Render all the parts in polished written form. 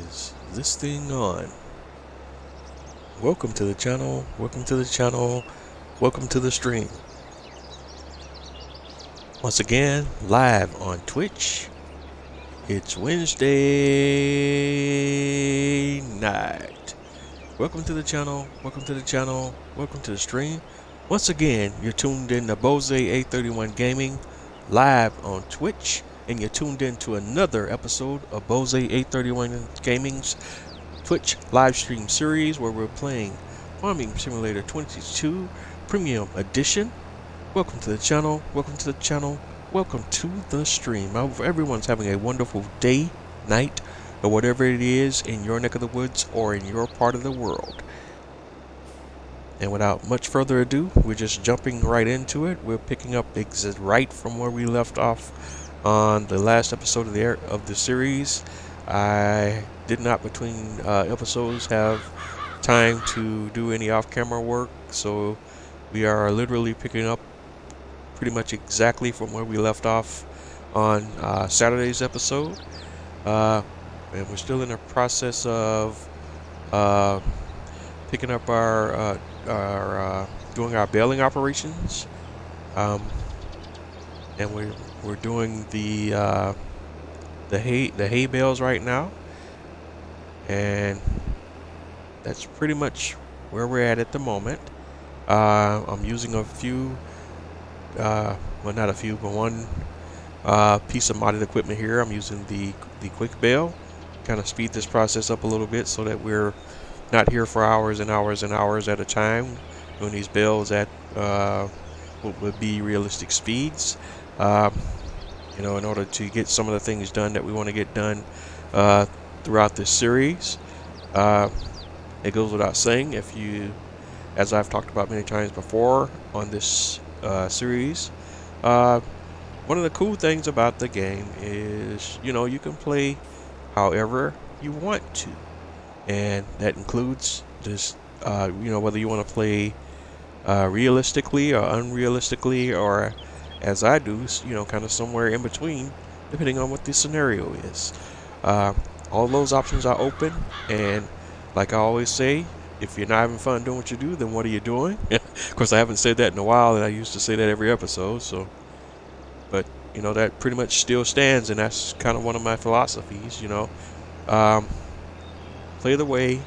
Is this thing on? Welcome to the channel, welcome to the channel, welcome to the stream. Once again, live on Twitch. It's Wednesday night. Welcome to the channel, welcome to the channel, welcome to the stream. Once again, you're tuned in to Bose 831 Gaming, live on Twitch. And you're tuned in to another episode of Bose 831 Gaming's Twitch live stream series where we're playing Farming Simulator 22 Premium Edition. Welcome to the channel, welcome to the channel, welcome to the stream. I hope everyone's having a wonderful day, night, or whatever it is in your neck of the woods or in your part of the world. And without much further ado, we're just jumping right into it. We're picking up right from where we left off on the last episode of the series. I did not between episodes have time to do any off-camera work, so we are literally picking up pretty much exactly from where we left off on Saturday's episode, and we're still in the process of picking up our doing our baling operations, and we're doing the hay bales right now, and that's pretty much where we're at the moment. I'm using a few, well, not a few, but one piece of modded equipment here. I'm using the quick bale, kind of speed this process up a little bit so that we're not here for hours and hours and hours at a time doing these bales at what would be realistic speeds. In order to get some of the things done that we want to get done throughout this series. It goes without saying, if you, as I've talked about many times before on this series, one of the cool things about the game is, you can play however you want to. And that includes just, whether you want to play realistically or unrealistically, or as I do, kind of somewhere in between, depending on what the scenario is. All those options are open, and like I always say, if you're not having fun doing what you do, then what are you doing? Of course, I haven't said that in a while, and I used to say that every episode, but that pretty much still stands, and that's kind of one of my philosophies. Play the way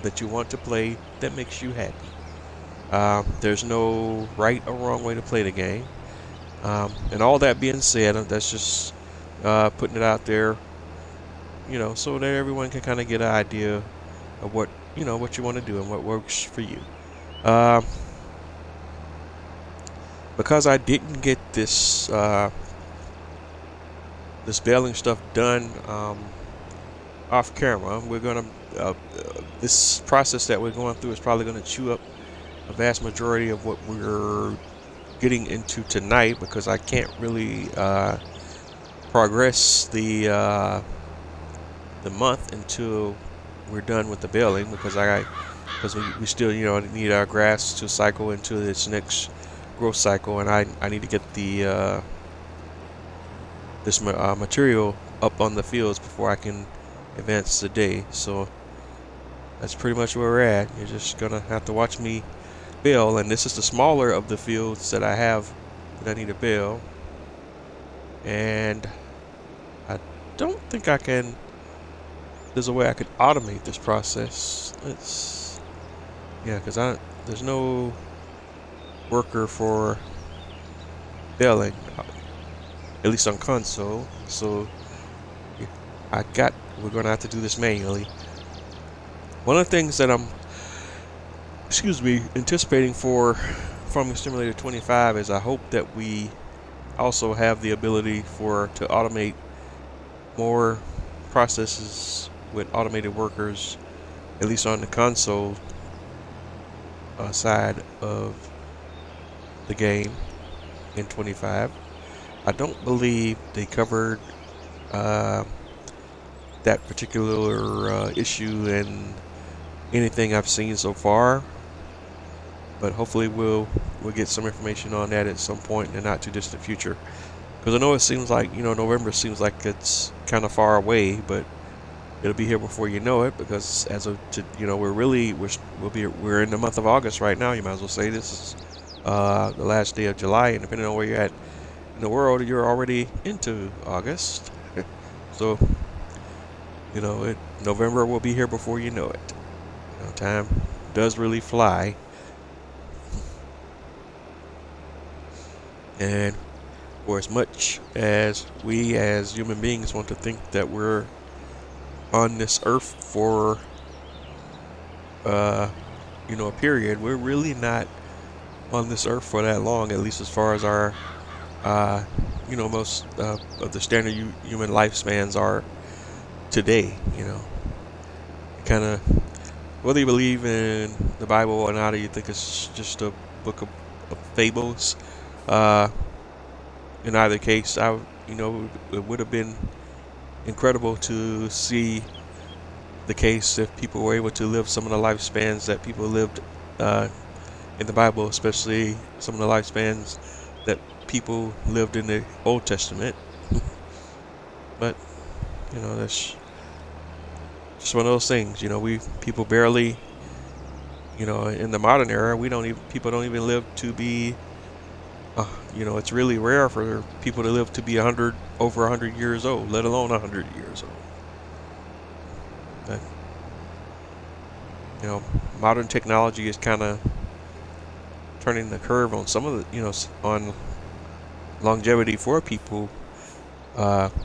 that you want to play that makes you happy. There's no right or wrong way to play the game. And all that being said, that's just putting it out there, so that everyone can kind of get an idea of what you want to do and what works for you. Because I didn't get this this baling stuff done off camera, we're gonna this process that we're going through is probably going to chew up a vast majority of what we're getting into tonight, because I can't really progress the month until we're done with the baling, because we still need our grass to cycle into its next growth cycle, and I need to get the this material up on the fields before I can advance the day. So that's pretty much where we're at. You're just gonna have to watch me bale, and this is the smaller of the fields that I have that I need to bale, and I don't think I can. There's a way I could automate this process. Because there's no worker for baling, at least on console. So we're gonna have to do this manually. One of the things that I'm anticipating for Farming Simulator 25 is I hope that we also have the ability to automate more processes with automated workers, at least on the console side of the game in 25. I don't believe they covered that particular issue in anything I've seen so far, but hopefully we'll get some information on that at some point in the not too distant future. Because I know it seems like November seems like it's kind of far away, but It'll be here before you know it, because as of we're in the month of August right now. You might as well say this is the last day of July, and depending on where you're at in the world, you're already into August. So November will be here before you know it. Time does really fly, and for as much as we as human beings want to think that we're on this earth for a period, we're really not on this earth for that long, at least as far as our most of the standard human lifespans are today. Kind of, whether you believe in the Bible or not, or you think it's just a book of fables, uh, in either case, it would have been incredible to see the case if people were able to live some of the lifespans that people lived in the Bible, especially some of the lifespans that people lived in the Old Testament. But that's just one of those things. We people barely, in the modern era, people don't even live to be. It's really rare for people to live to be over 100 years old, let alone 100 years old. But, modern technology is kind of turning the curve on some of the, on longevity for people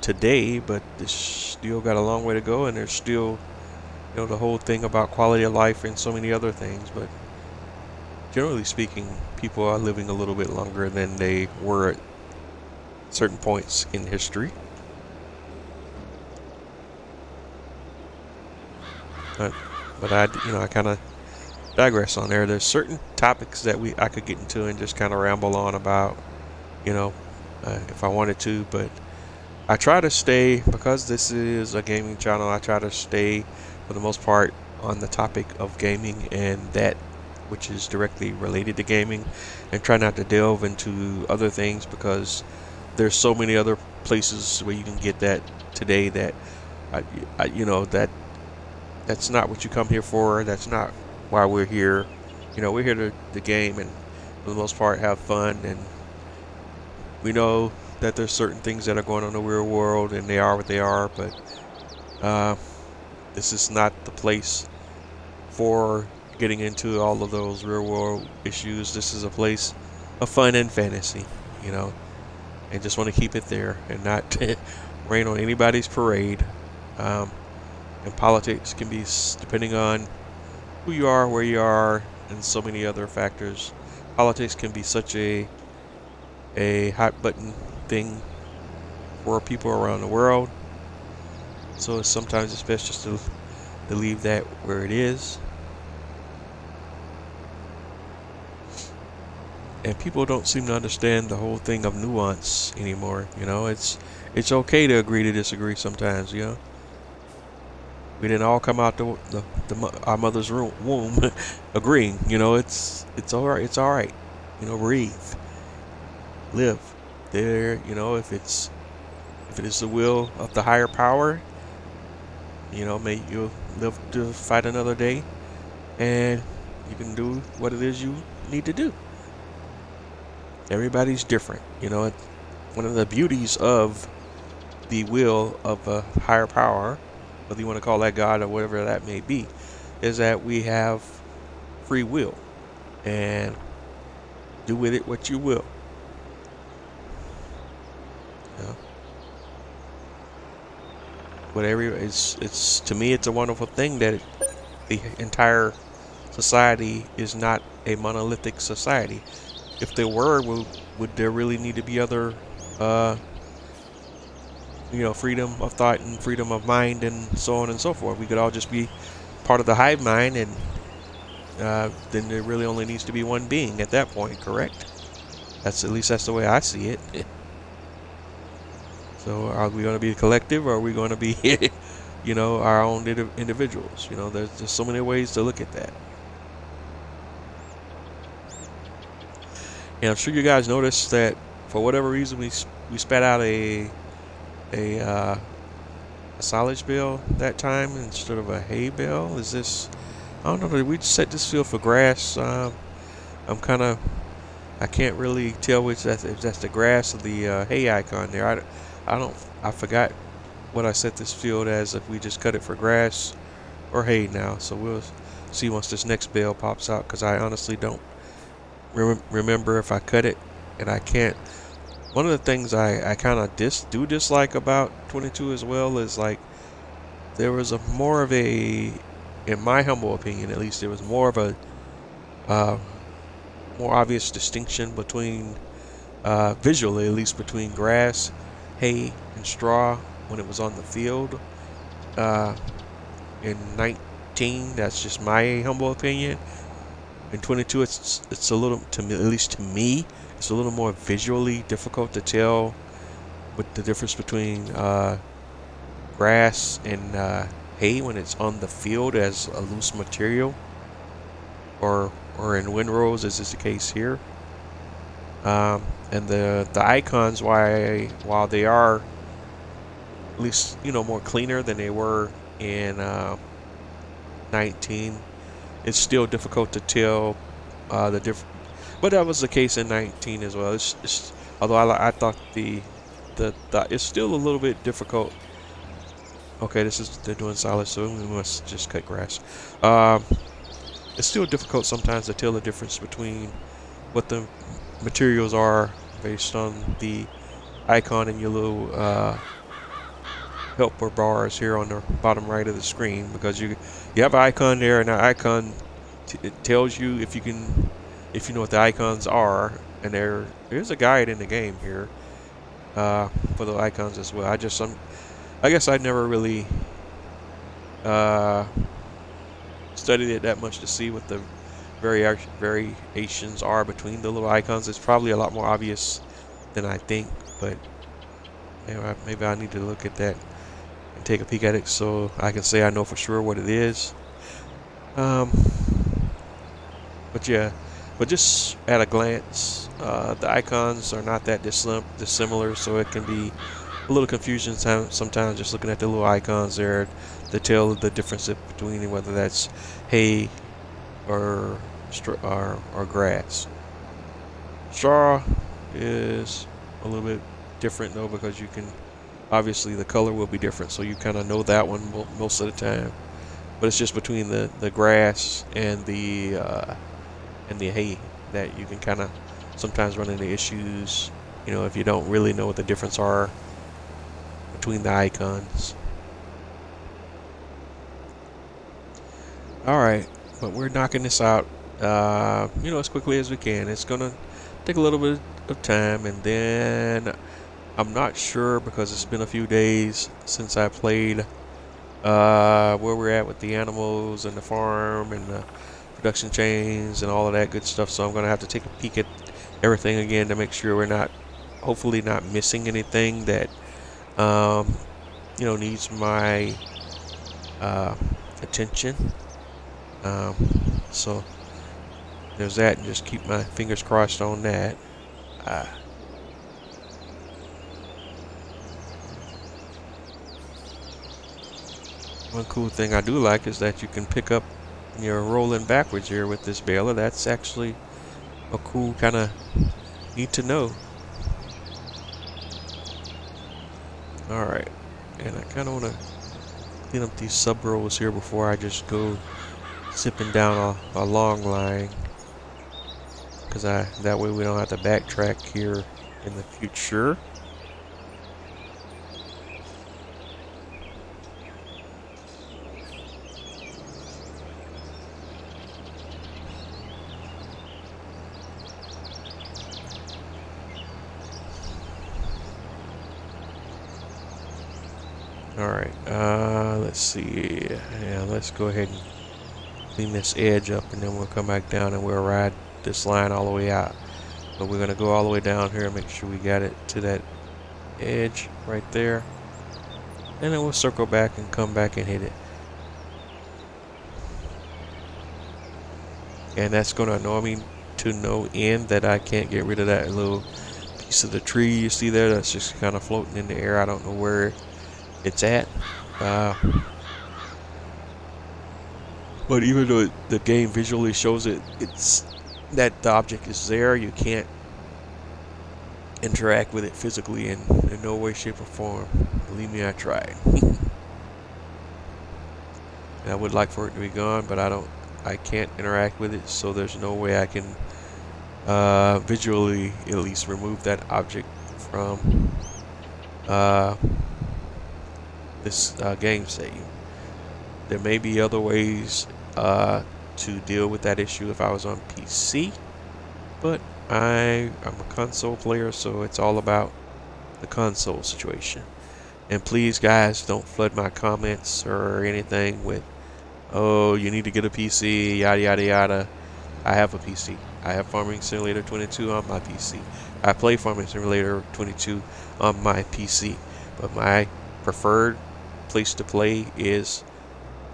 today, but it's still got a long way to go, and there's still, the whole thing about quality of life and so many other things. But generally speaking, people are living a little bit longer than they were at certain points in history. But I kind of digress on there. There's certain topics that I could get into and just kind of ramble on about, if I wanted to. But I try to stay, because this is a gaming channel, I try to stay for the most part on the topic of gaming and that which is directly related to gaming, and try not to delve into other things, because there's so many other places where you can get that today that that's not what you come here for. That's not why we're here. We're here to game and for the most part have fun, and we know that there's certain things that are going on in the real world, and they are what they are, but this is not the place for getting into all of those real world issues. This is a place of fun and fantasy, and just want to keep it there and not rain on anybody's parade. And politics can be, depending on who you are, where you are, and so many other factors. Politics can be such a hot button thing for people around the world. So sometimes it's best just to leave that where it is. And people don't seem to understand the whole thing of nuance anymore. It's okay to agree to disagree sometimes. We didn't all come out our mother's womb agreeing. It's all right. It's all right. Breathe, live there. If it is the will of the higher power, may you live to fight another day, and you can do what it is you need to do. Everybody's different. One of the beauties of the will of a higher power, whether you want to call that God or whatever that may be, is that we have free will, and do with it what you will. Whatever, it's to me, it's a wonderful thing that the entire society is not a monolithic society. If there were, would there really need to be other freedom of thought and freedom of mind and so on and so forth? We could all just be part of the hive mind, and then there really only needs to be one being at that point, correct? That's the way I see it. So are we going to be a collective, or are we going to be, our own individuals? There's just so many ways to look at that. And I'm sure you guys noticed that for whatever reason we spat out a a silage bale that time instead of a hay bale. Is this, I don't know, did we set this field for grass? I'm kind of, I can't really tell which that's, if that's the grass or the hay icon there. I don't, I forgot what I set this field as, if we just cut it for grass or hay now. So we'll see once this next bale pops out, because I honestly don't remember if I cut it, and I can't. One of the things I kind of dislike about 22 as well is, like, there was a more of a, in my humble opinion at least, there was more of a uh, more obvious distinction between, visually at least, between grass, hay, and straw when it was on the field. Uh, in 19, that's just my humble opinion. In 22, it's a little, to me, at least to me, it's a little more visually difficult to tell what the difference between grass and hay when it's on the field as a loose material, or in windrows, as is the case here. And the icons, while they are at least, more cleaner than they were in 19, it's still difficult to tell the difference. But that was the case in 19 as well. Although I thought the it's still a little bit difficult. Okay, they're doing silage, so we must just cut grass. It's still difficult sometimes to tell the difference between what the materials are based on the icon in your little helper bars here on the bottom right of the screen, because you have an icon there, and that icon it tells you if you know what the icons are, and there's a guide in the game here for the icons as well. I guess I never really studied it that much to see what the variations are between the little icons. It's probably a lot more obvious than I think, but maybe I need to look at that and take a peek at it so I can say I know for sure what it is. But yeah, but just at a glance, the icons are not that dissimilar, so it can be a little confusion sometimes just looking at the little icons there to tell the difference between whether that's hay or grass. Straw is a little bit different though, because you can, obviously the color will be different, so you kind of know that one most of the time. But it's just between the grass and the hay that you can kind of sometimes run into issues, if you don't really know what the difference are between the icons. All right, but we're knocking this out, as quickly as we can. It's gonna take a little bit of time, and then I'm not sure, because it's been a few days since I played, where we're at with the animals and the farm and the production chains and all of that good stuff. So I'm gonna have to take a peek at everything again to make sure we're hopefully not missing anything that needs my attention. So there's that, and just keep my fingers crossed on that. One cool thing I do like is that you can pick up, you're rolling backwards here with this baler. That's actually a cool kind of neat to know. Alright, and I kind of want to clean up these sub rows here before I just go zipping down a long line, because that way we don't have to backtrack here in the future. Alright, let's see. Yeah, let's go ahead and clean this edge up, and then we'll come back down and we'll ride this line all the way out. But we're going to go all the way down here and make sure we got it to that edge right there. And then we'll circle back and come back and hit it. And that's going to annoy me to no end that I can't get rid of that little piece of the tree you see there that's just kind of floating in the air. I don't know where it's at, Uh, but even though the game visually shows it's that the object is there, you can't interact with it physically in no way, shape, or form. Believe me, I tried. And I would like for it to be gone, but I can't interact with it, so there's no way I can visually at least remove that object from uh, this game save. There may be other ways to deal with that issue if I was on PC, but I'm a console player, so it's all about the console situation. And please, guys, don't flood my comments or anything with, oh, you need to get a PC, yada, yada, yada. I have a PC. I have Farming Simulator 22 on my PC. I play Farming Simulator 22 on my PC. But my preferred place to play is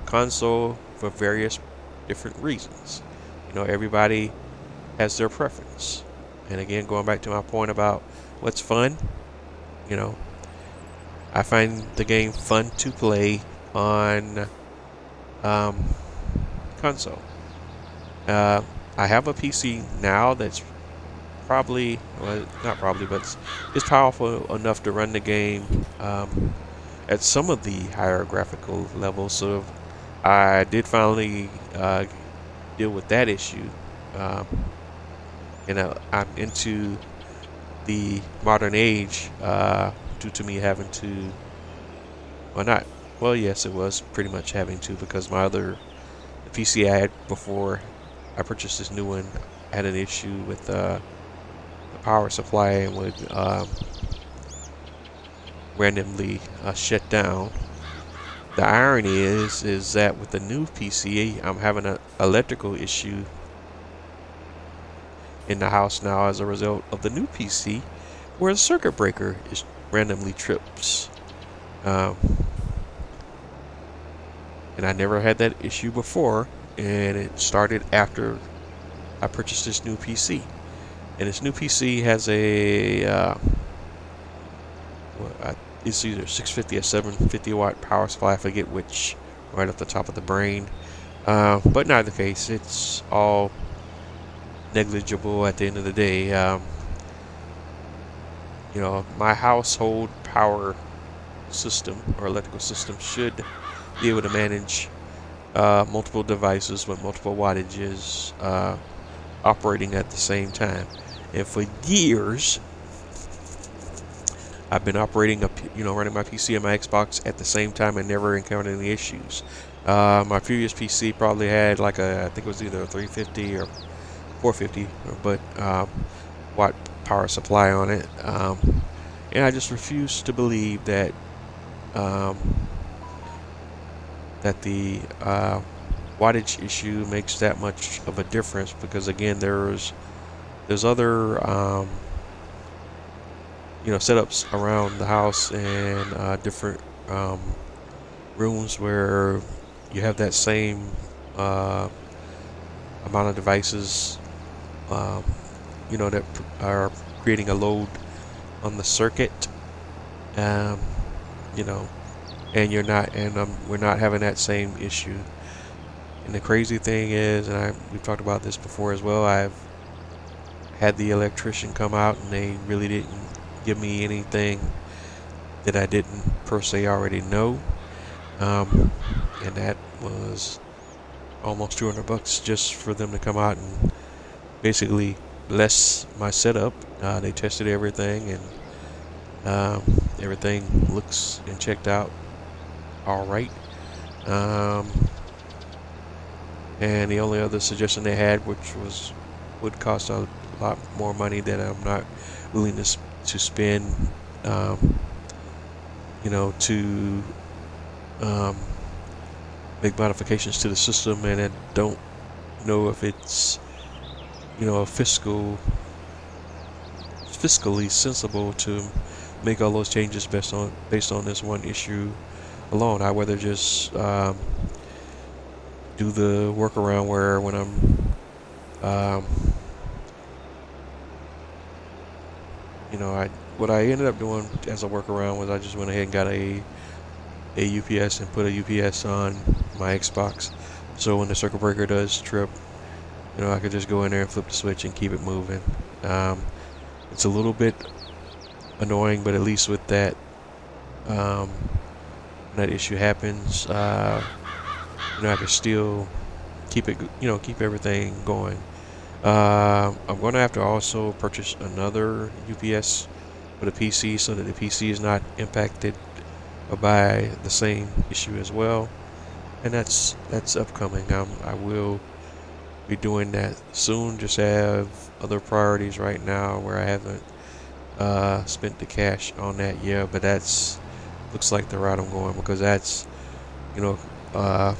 console for various different reasons. You know, everybody has their preference. And again, going back to my point about what's fun, you know, I find the game fun to play on console. I have a PC now that's probably, well, not probably, but it's powerful enough to run the game at some of the higher graphical levels. So I did finally deal with that issue. Um, I'm into the modern age due to me having to, well, not, well, yes, it was pretty much having to, because my other the PC I had before I purchased this new one had an issue with the power supply and would randomly shut down. The irony is that with the new PC, I'm having an electrical issue in the house now as a result of the new PC, where the circuit breaker is randomly trips. Um, and I never had that issue before, and it started after I purchased this new PC. And this new PC has a it's either 650 or 750 watt power supply. I forget which, right off the top of the brain. But in either case, it's all negligible at the end of the day. You know, my household power system or electrical system should be able to manage multiple devices with multiple wattages operating at the same time. And for years, I've been operating running my PC and my Xbox at the same time and never encountered any issues. My previous PC probably had like I think it was either a 350 or 450, but watt power supply on it. And I just refuse to believe that the wattage issue makes that much of a difference, because again, there's other setups around the house and different rooms where you have that same amount of devices that are creating a load on the circuit, um, you know and we're not having that same issue. And the crazy thing is, and we've talked about this before as well, I've had the electrician come out and they really didn't give me anything that I didn't per se already know. And that was almost $200 just for them to come out and basically bless my setup. They tested everything, and everything looks and checked out all right. And the only other suggestion they had, which would cost a lot more money that I'm not willing to spend, to make modifications to the system, and I don't know if it's fiscally sensible to make all those changes based on this one issue alone. I'd rather just do the workaround where when I'm what I ended up doing as a workaround was I just went ahead and got a a UPS and put a UPS on my Xbox. So when the circuit breaker does trip, I could just go in there and flip the switch and keep it moving. Um, it's a little bit annoying, but at least with that, when that issue happens, I can still keep it, keep everything going. I'm going to have to also purchase another UPS for the PC so that the PC is not impacted by the same issue as well. And that's upcoming. I will be doing that soon. Just have other priorities right now where I haven't spent the cash on that yet. But that's looks like the route I'm going, because that's you know a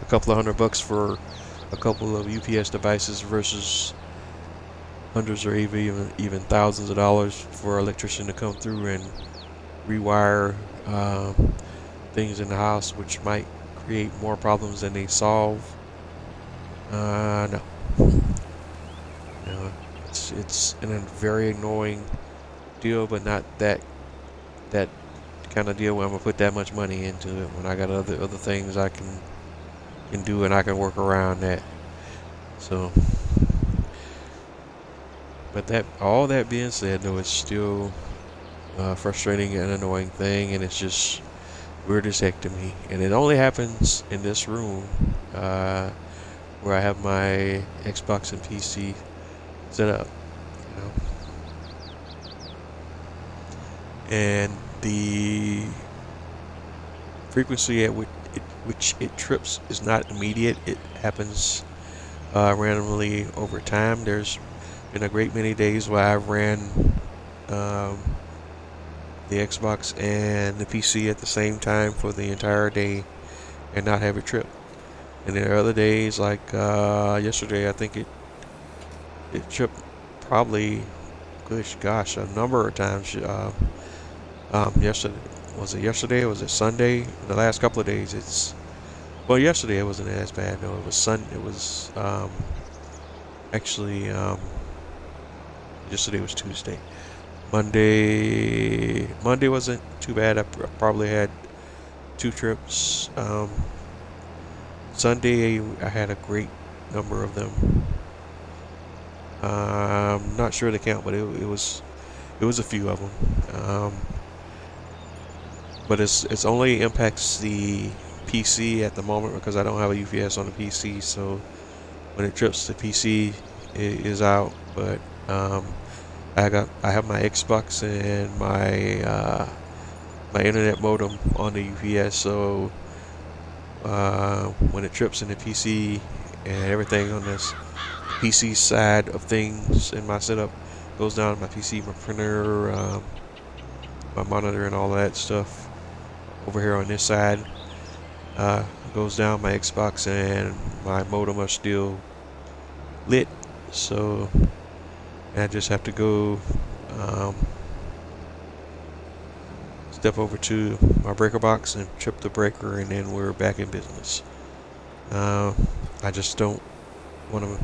couple of $100 for a couple of UPS devices versus hundreds or even thousands of dollars for an electrician to come through and rewire things in the house, which might create more problems than they solve. No, it's a very annoying deal, but not that kind of deal where I'm gonna put that much money into it when I got other things I can do, and I can work around that. So, but that all that being said, though, it's still frustrating and annoying thing, and it's just weird as heck to me. And it only happens in this room where I have my Xbox and PC set up, you know. And the frequency at which it trips is not immediate. It happens randomly over time. There's been a great many days where I've ran um, the Xbox and the PC at the same time for the entire day and not have it trip. And there are other days like yesterday. I think it tripped probably, gosh, a number of times. Yesterday, was it yesterday or was it Sunday? The last couple of days, well, yesterday it wasn't as bad. No, it was It was actually yesterday was Tuesday. Monday wasn't too bad. I probably had 2 trips. Sunday I had a great number of them. I'm not sure the count, but it was a few of them. But it's only impacts the PC at the moment because I don't have a UPS on the PC. So when it trips, the PC is out. But I have my Xbox and my internet modem on the UPS. So when it trips in the PC and everything on this PC side of things in my setup goes down to my PC, my printer, my monitor, and all that stuff over here on this side goes down. My Xbox and my modem are still lit, so I just have to go step over to my breaker box and trip the breaker, and then we're back in business. I just don't want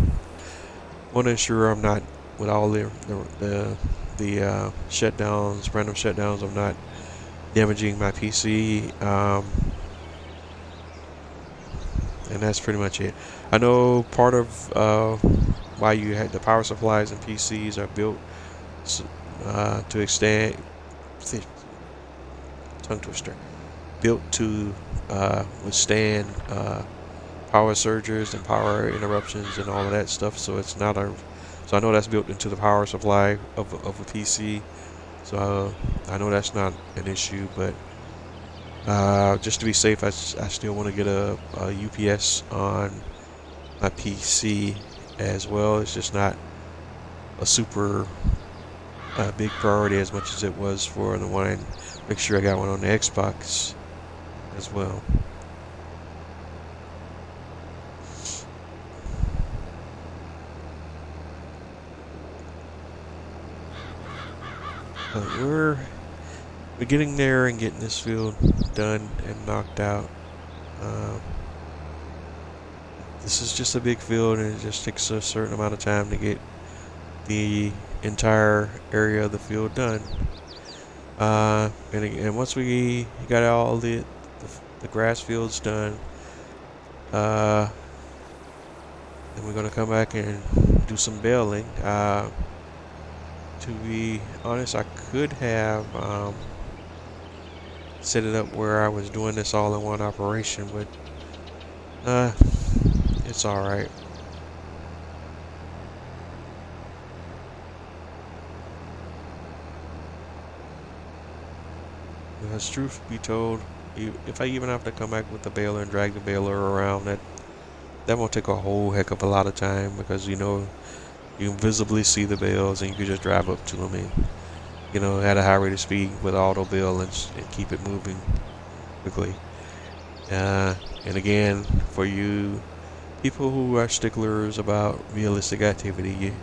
to ensure I'm not, with all the shutdowns, random shutdowns, I'm not damaging my PC, and that's pretty much it. I know part of why you had the power supplies in PCs are built to extend, tongue twister, built to withstand power surges and power interruptions and all of that stuff. So it's not so I know that's built into the power supply of a PC. So I know that's not an issue, but just to be safe, I still want to get a UPS on my PC as well. It's just not a super big priority as much as it was for the one. Make sure I got one on the Xbox as well. But we're getting there and getting this field done and knocked out. This is just a big field, and it just takes a certain amount of time to get the entire area of the field done. And once we got all the grass fields done, uh, then we're gonna come back and do some baling. To be honest, I could have set it up where I was doing this all in one operation, but uh, it's all right. Because truth be told, if I even have to come back with the baler and drag the baler around, that won't take a whole heck of a lot of time because you can visibly see the bales and you can just drive up to them and at a high rate of speed with auto bail and keep it moving quickly. And again, for you people who are sticklers about realistic activity,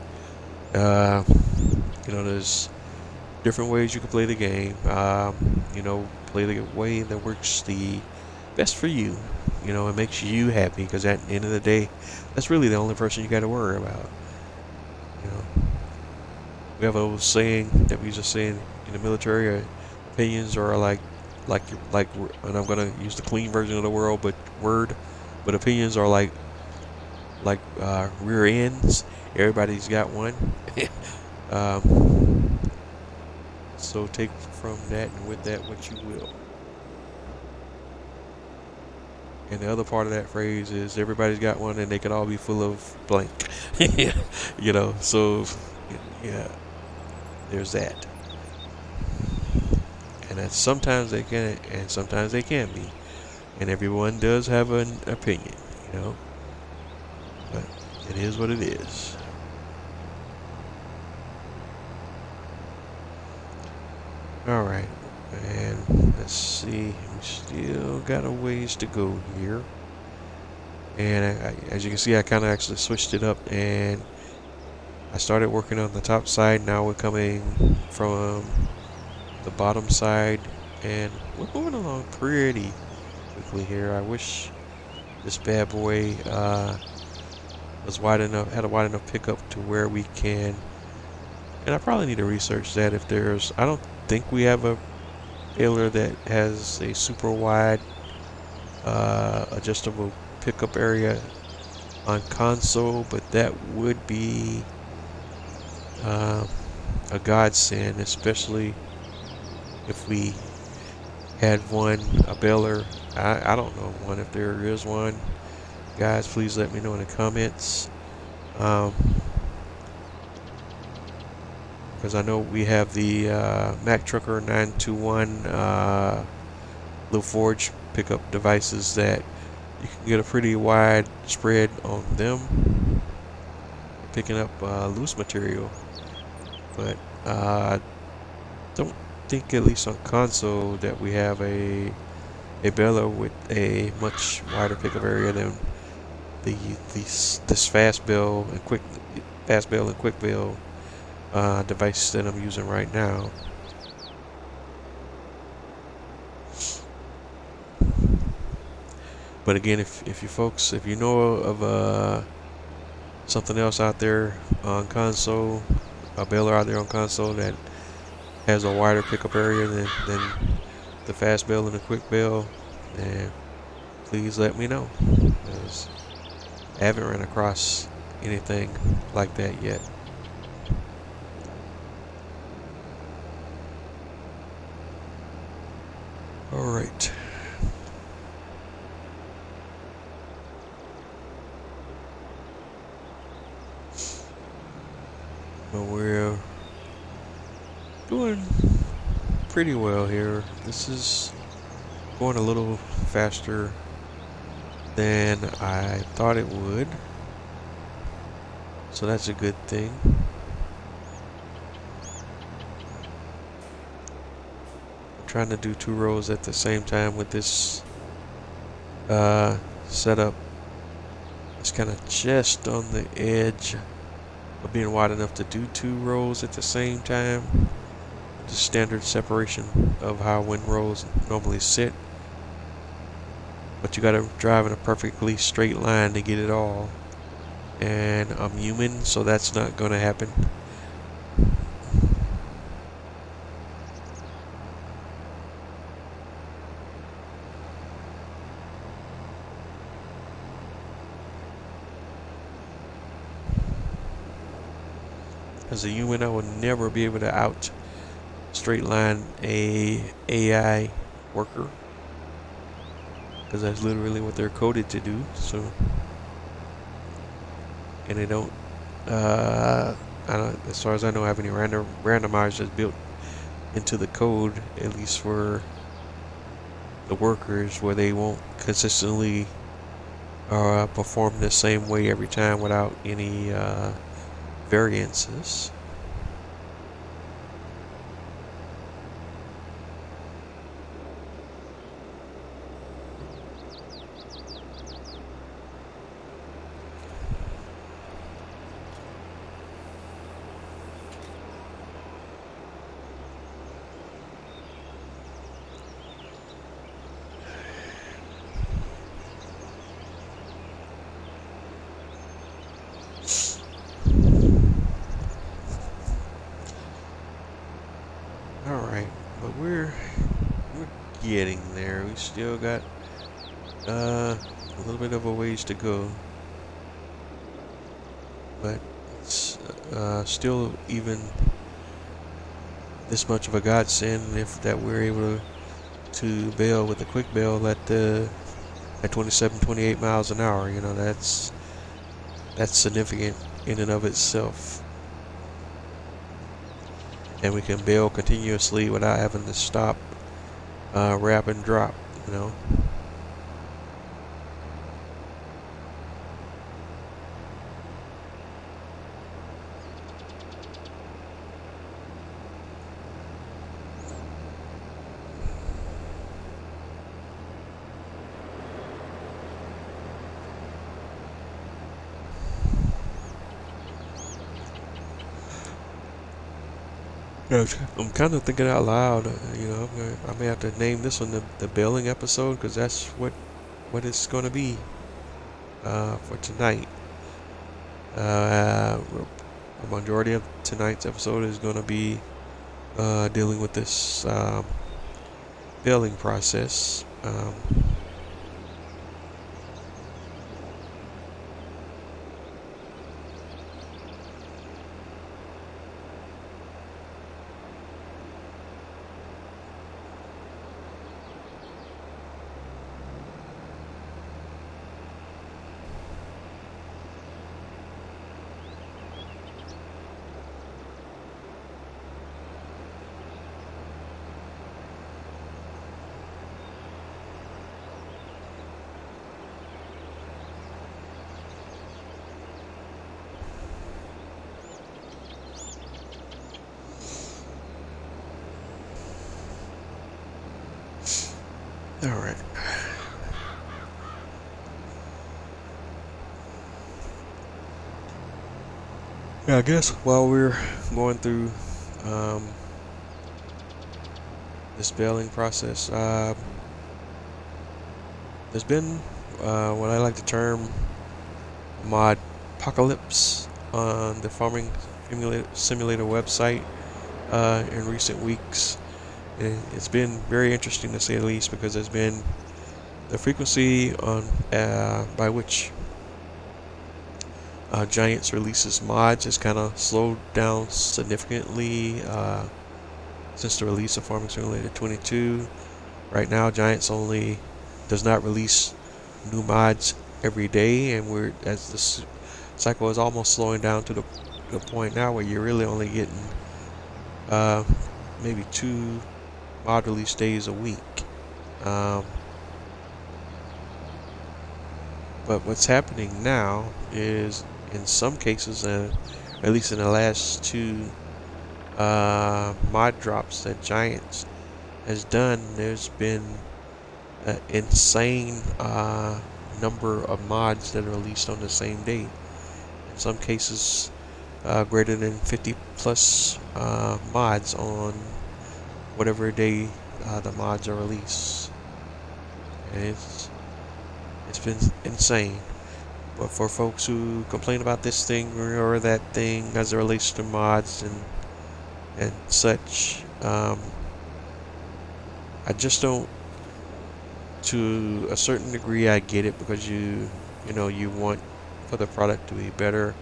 uh, there's different ways you can play the game. Play the way that works the best for you. It makes you happy because at the end of the day, that's really the only person you got to worry about. You know, we have a old saying that we just saying in the military. Opinions are like, and I'm gonna use the clean version of the word, but opinions are like rear ends. Everybody's got one. um, so take from that and with that what you will. And the other part of that phrase is everybody's got one and they can all be full of blank. So yeah, there's that. And that sometimes they can and sometimes they can be. And everyone does have an opinion, but it is what it is. All right, and let's see. We still got a ways to go here. And as you can see, I kind of actually switched it up and I started working on the top side. Now we're coming from the bottom side and we're moving along pretty quickly here. I wish this bad boy had a wide enough pickup to where we can, and I probably need to research that if I don't think we have a baler that has a super wide adjustable pickup area on console, but that would be a godsend, especially if we had a baler. I don't know one. If there is one, guys, please let me know in the comments. Because I know we have the Mac Trucker 921 little Forge pickup devices that you can get a pretty wide spread on them, picking up loose material. But I don't think, at least on console, that we have a baler with a much wider pickup area than this fast bail and quick bail device that I'm using right now. But again, if you know of something else out there on console, a baler out there on console that has a wider pickup area than the fast bail and the quick bail, then please let me know, because I haven't run across anything like that yet. All right. But we're doing pretty well here. This is going a little faster than I thought it would, so that's a good thing. I'm trying to do 2 rows at the same time with this setup. It's kind of just on the edge of being wide enough to do 2 rows at the same time. The standard separation of how wind rows normally sit, but you got to drive in a perfectly straight line to get it all, and I'm human, so that's not going to happen. As a human, I will never be able to out straight line a AI worker, because that's literally what they're coded to do. So, and they don't, I don't, as far as I know, have any randomizers built into the code, at least for the workers, where they won't consistently perform the same way every time without any variances. All right, but we're getting there. We still got a little bit of a ways to go, but it's still even this much of a godsend if that we're able to bail with a quick bail at 27, 28 miles an hour. You know, that's significant in and of itself, and we can bail continuously without having to stop, wrap and drop. You know. Yeah, I'm kind of thinking out loud. I may have to name this one the bailing episode, because that's what it's going to be for tonight. The majority of tonight's episode is going to be dealing with this bailing process. All right. Yeah, I guess while we're going through um, this bailing process, there's been what I like to term mod apocalypse on the farming simulator website in recent weeks. It's been very interesting to say the least, because there's been the frequency on by which Giants releases mods has kind of slowed down significantly since the release of Farming Simulator 22. Right now, Giants only does not release new mods every day, and we're as this cycle is almost slowing down to the point now where you're really only getting uh, maybe 2 mod release days a week. Um, but what's happening now is, in some cases, at least in the last 2 mod drops that Giants has done, there's been an insane number of mods that are released on the same day. In some cases, greater than 50 plus mods on whatever day the mods are released. And it's been insane. But for folks who complain about this thing or that thing as it relates to mods and such, I just don't. To a certain degree, I get it, because you want for the product to be better,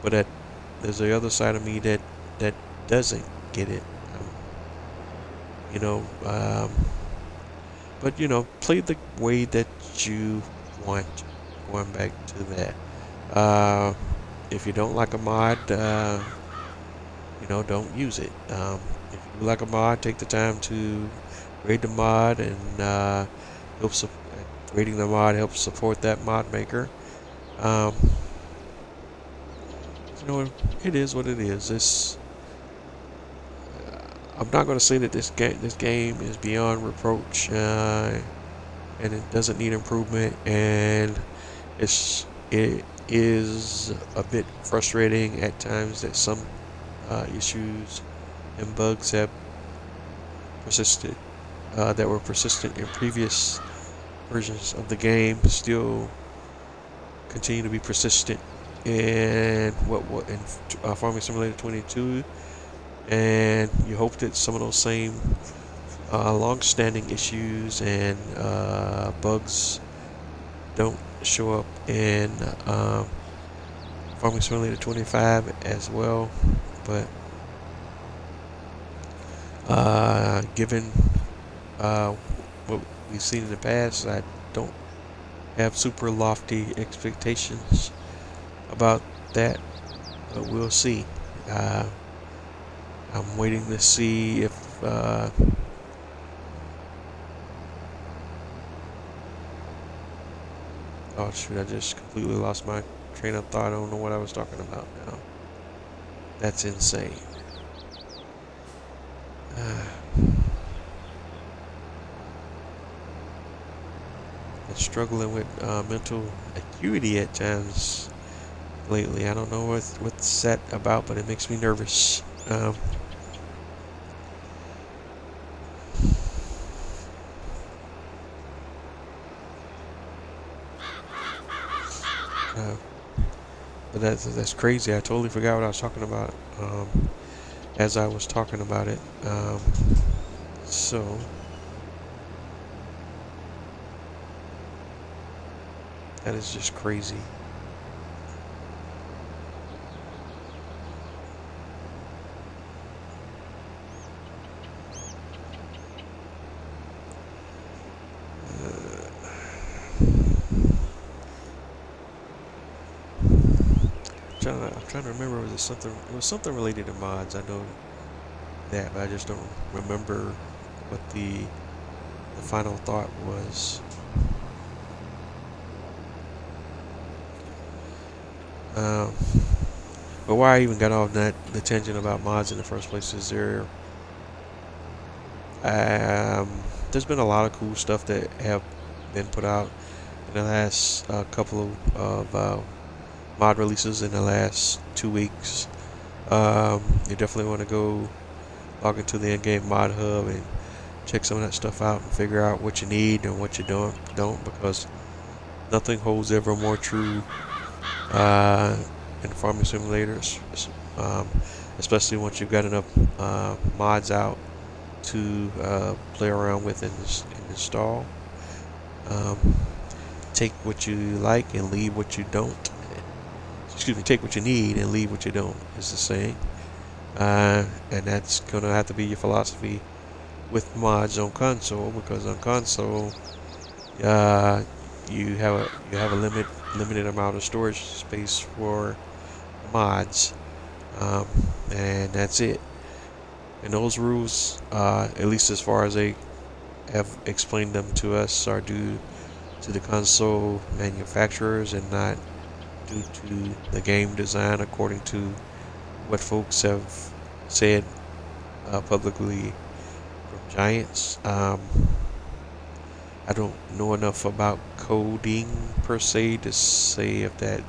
but there's the other side of me that that doesn't get it. You know, but play the way that you want. Going back to that, if you don't like a mod, don't use it. If you like a mod, take the time to grade the mod and help grading the mod helps support that mod maker. Um, you know, it is what it is. I'm not going to say that this game is beyond reproach, and it doesn't need improvement, and it is a bit frustrating at times that some issues and bugs have persisted that were persistent in previous versions of the game still continue to be persistent in Farming Simulator 22, and you hope that some of those same long-standing issues and bugs don't show up in Farming Simulator 25 as well. But given what we've seen in the past, I don't have super lofty expectations about that, but we'll see. I'm waiting to see if oh shoot, I just completely lost my train of thought. I don't know what I was talking about now. That's insane. I'm struggling with mental acuity at times lately. I don't know what's that about, but it makes me nervous. Uh, but that's crazy. I totally forgot what I was talking about as I was talking about it. So that is just crazy. I'm trying to remember. Was it something? It was something related to mods. I know that, but I just don't remember what the final thought was. Um, but why I even got off the tangent about mods in the first place is there's been a lot of cool stuff that have been put out in the last couple of mod releases in the last 2 weeks. You definitely want to go log into the in-game mod hub and check some of that stuff out and figure out what you need and what you don't, because nothing holds ever more true in farming simulators, especially once you've got enough mods out to play around with and install. Take what you like and leave what you don't. Excuse me, take what you need and leave what you don't is the saying. And that's going to have to be your philosophy with mods on console, because on console you have a limited amount of storage space for mods, and that's it. And those rules, at least as far as they have explained them to us, are due to the console manufacturers and not due to the game design, according to what folks have said publicly from Giants. I don't know enough about coding per se to say if that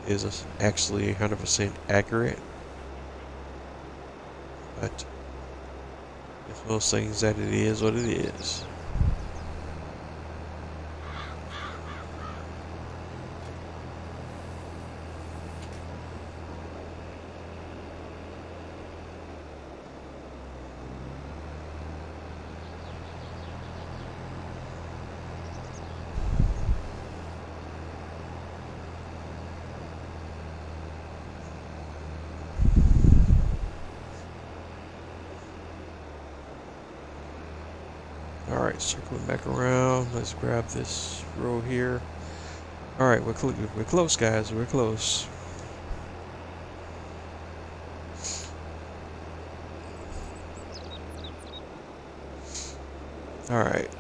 is actually 100% accurate, but it's one of those things that it is what it is. Alright, circling back around. Let's grab this row here. Alright, we're close, guys. We're close. Alright.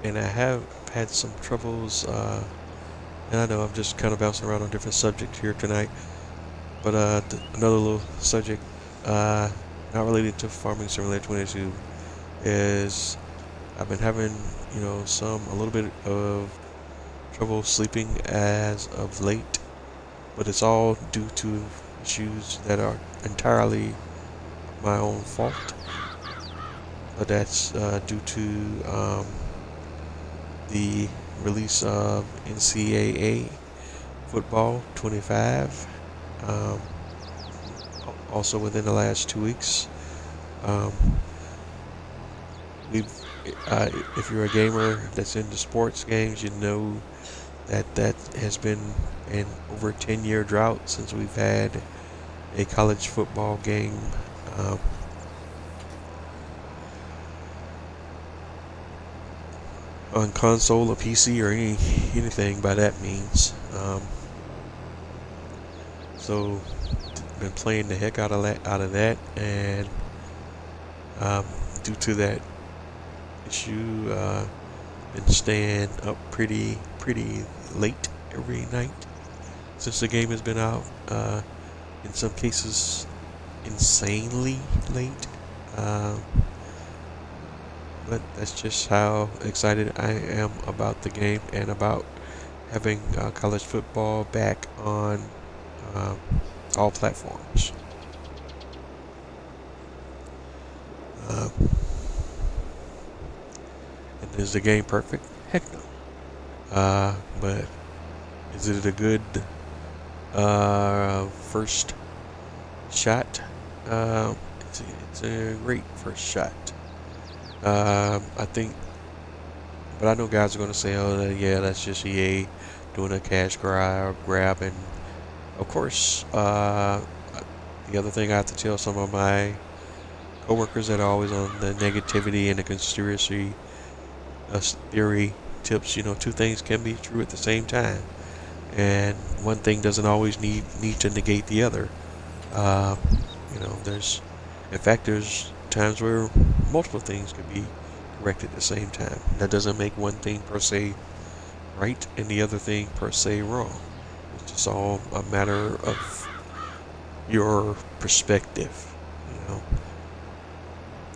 And I have had some troubles, and I know I'm just kind of bouncing around on different subjects here tonight, but another little subject, not related to Farming Simulator 22, is I've been having, a little bit of trouble sleeping as of late, but it's all due to issues that are entirely my own fault. But that's due to the release of NCAA Football 25, also within the last 2 weeks. We've, if you're a gamer that's into sports games, you know that has been an over 10-year drought since we've had a college football game. On console or PC or anything by that means. So been playing the heck out of that, and due to that issue, been staying up pretty late every night since the game has been out. In some cases, insanely late. But that's just how excited I am about the game and about having college football back on all platforms. And is the game perfect? Heck no. But is it a good first shot? It's a great first shot. I think, but I know guys are going to say, oh, yeah, that's just EA doing a cash grab. And of course, the other thing I have to tell some of my coworkers that are always on the negativity and the conspiracy theory tips, two things can be true at the same time. And one thing doesn't always need to negate the other. There's times where multiple things can be correct at the same time. That doesn't make one thing per se right and the other thing per se wrong. It's just all a matter of your perspective,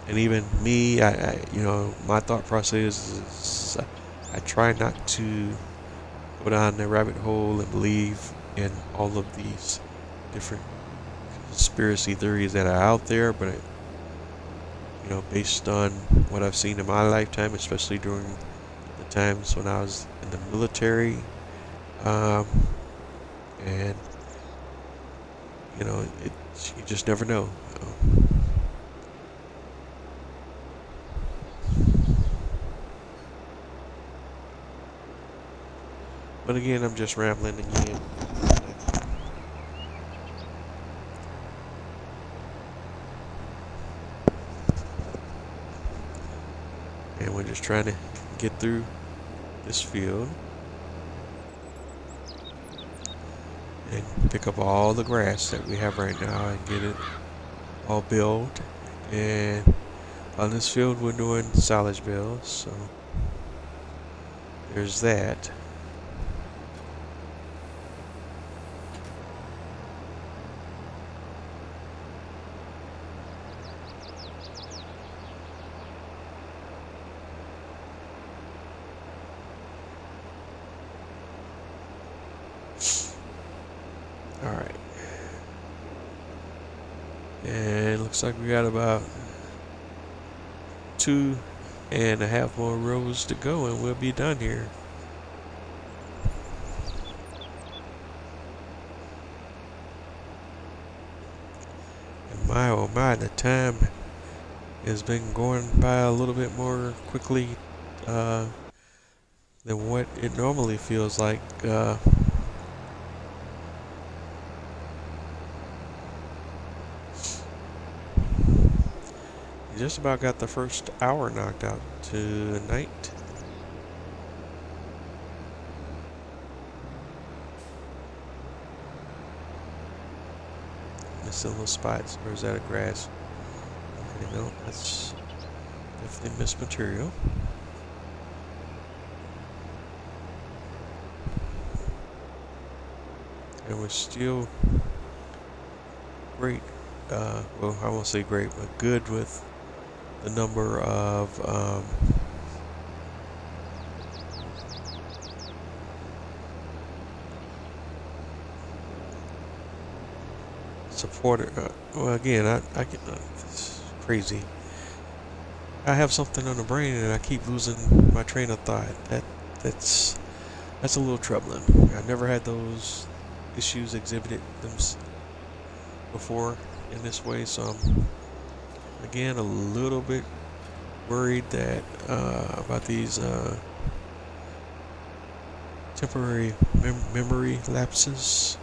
And even me, my thought process is I try not to go down the rabbit hole and believe in all of these different conspiracy theories that are out there, but based on what I've seen in my lifetime, especially during the times when I was in the military, and you just never know. But again, I'm just rambling again. And we're just trying to get through this field and pick up all the grass that we have right now and get it all built. And on this field we're doing silage bales, so there's that. Alright. And looks like we got about 2.5 more rows to go and we'll be done here. And my oh my, the time has been going by a little bit more quickly than what it normally feels like. just about got the first hour knocked out tonight. Missing little spots. Or is that a grass? Okay, no, that's definitely missed material. And we're still great. Well, I won't say great, but good with the number of supporter. Well, again, I get it's crazy. I have something on the brain and I keep losing my train of thought. That's that's a little troubling. I never had those issues exhibited them before in this way, so I'm again a little bit worried that about these temporary memory lapses.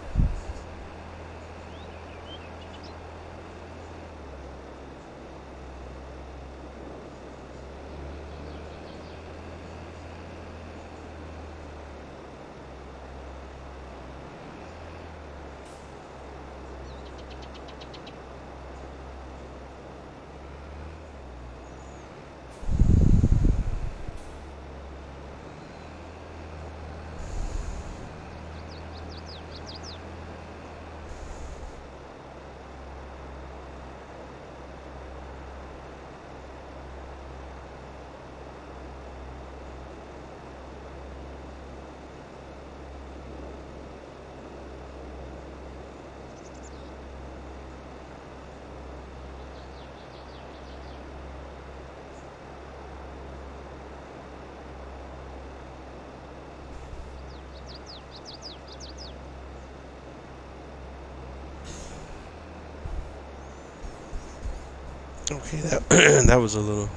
Okay, that that was a little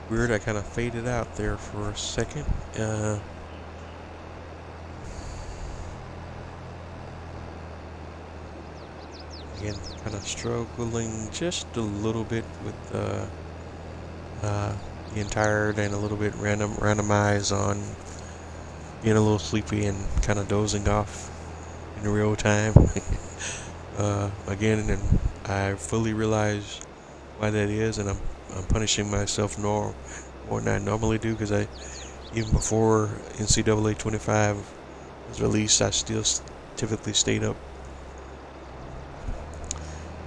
weird. I kind of faded out there for a second. Again, kind of struggling just a little bit with the entire and a little bit randomized on being a little sleepy and kind of dozing off in real time. Again, and I fully realize why that is, and I'm punishing myself more than I normally do because I even before NCAA 25 was released, I still typically stayed up.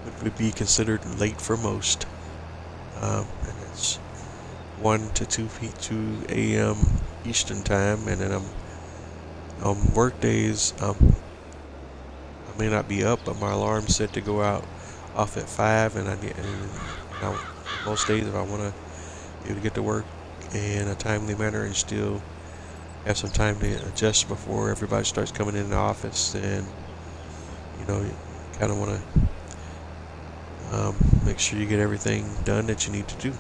What would be considered late for most, and it's 1 to 2 a.m. Eastern time, and then I'm on work days. I may not be up, but my alarm's set to go out off at 5, and most days if I want to be able to get to work in a timely manner and still have some time to adjust before everybody starts coming in the office, then you kind of want to make sure you get everything done that you need to do.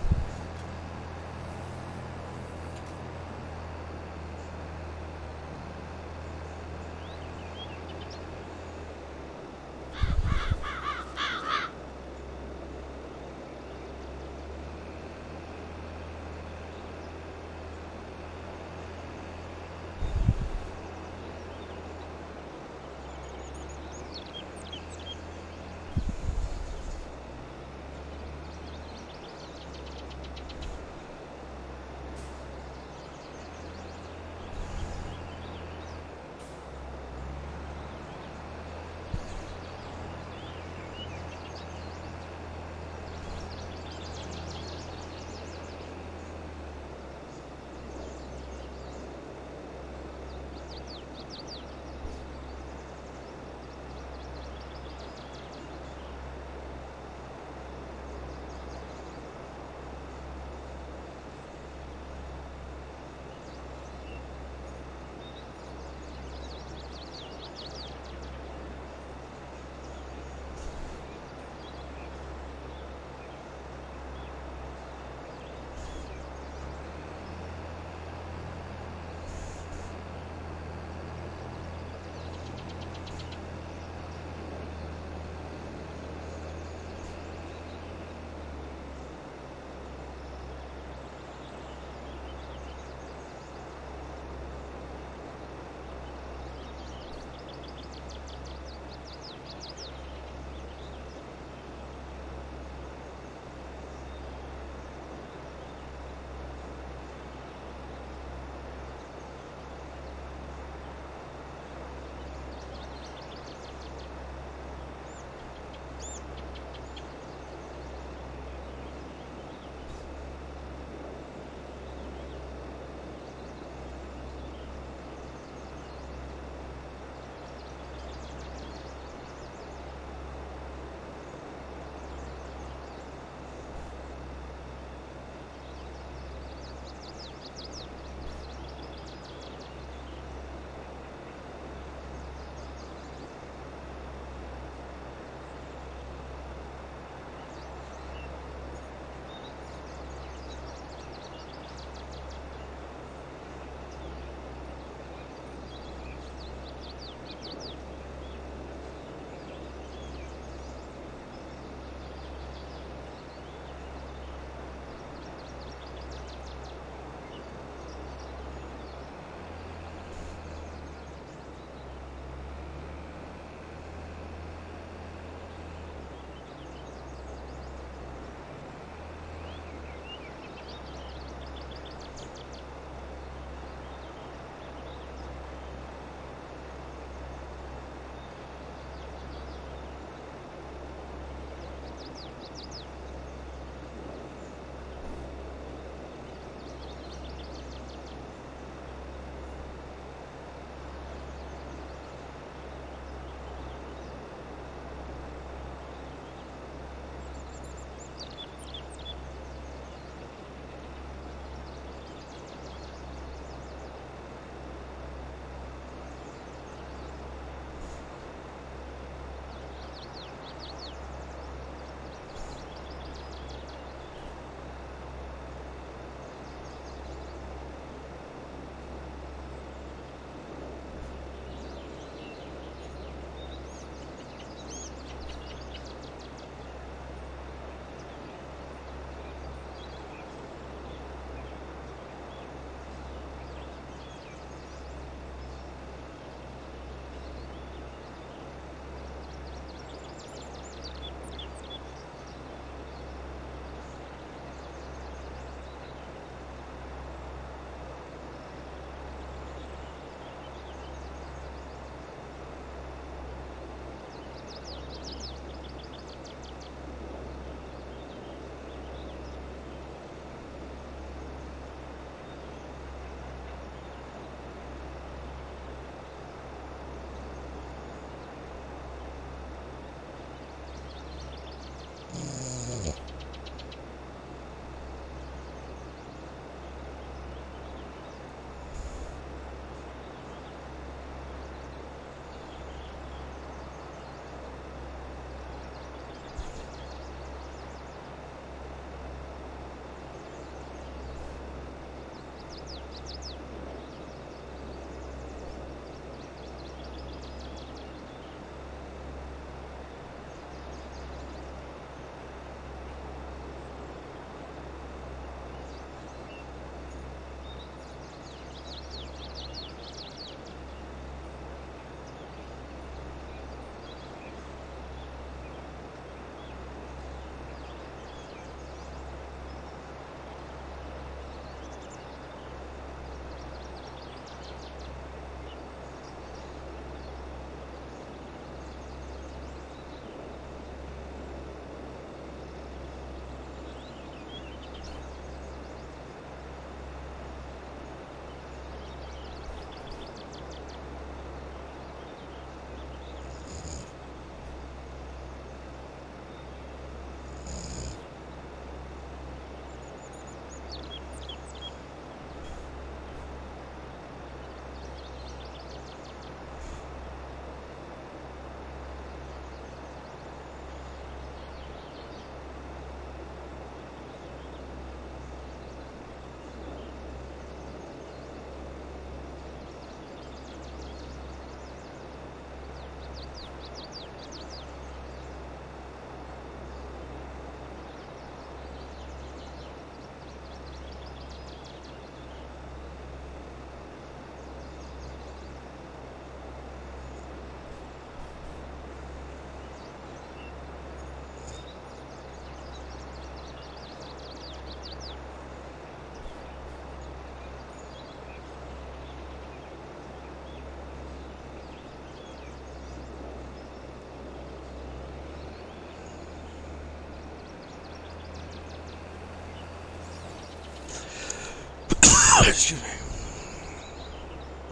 Excuse me.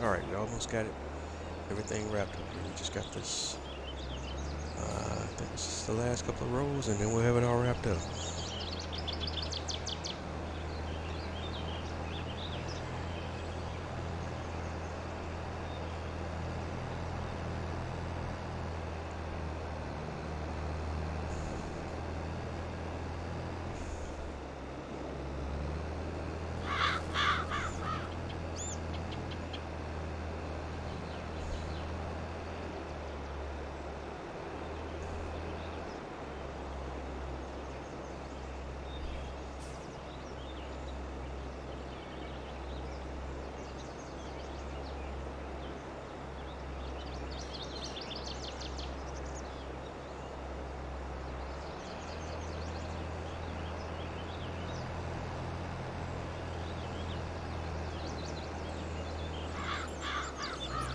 All right, we almost got it. Everything wrapped up here. We just got this. I think this is the last couple of rows, and then we'll have it all wrapped up.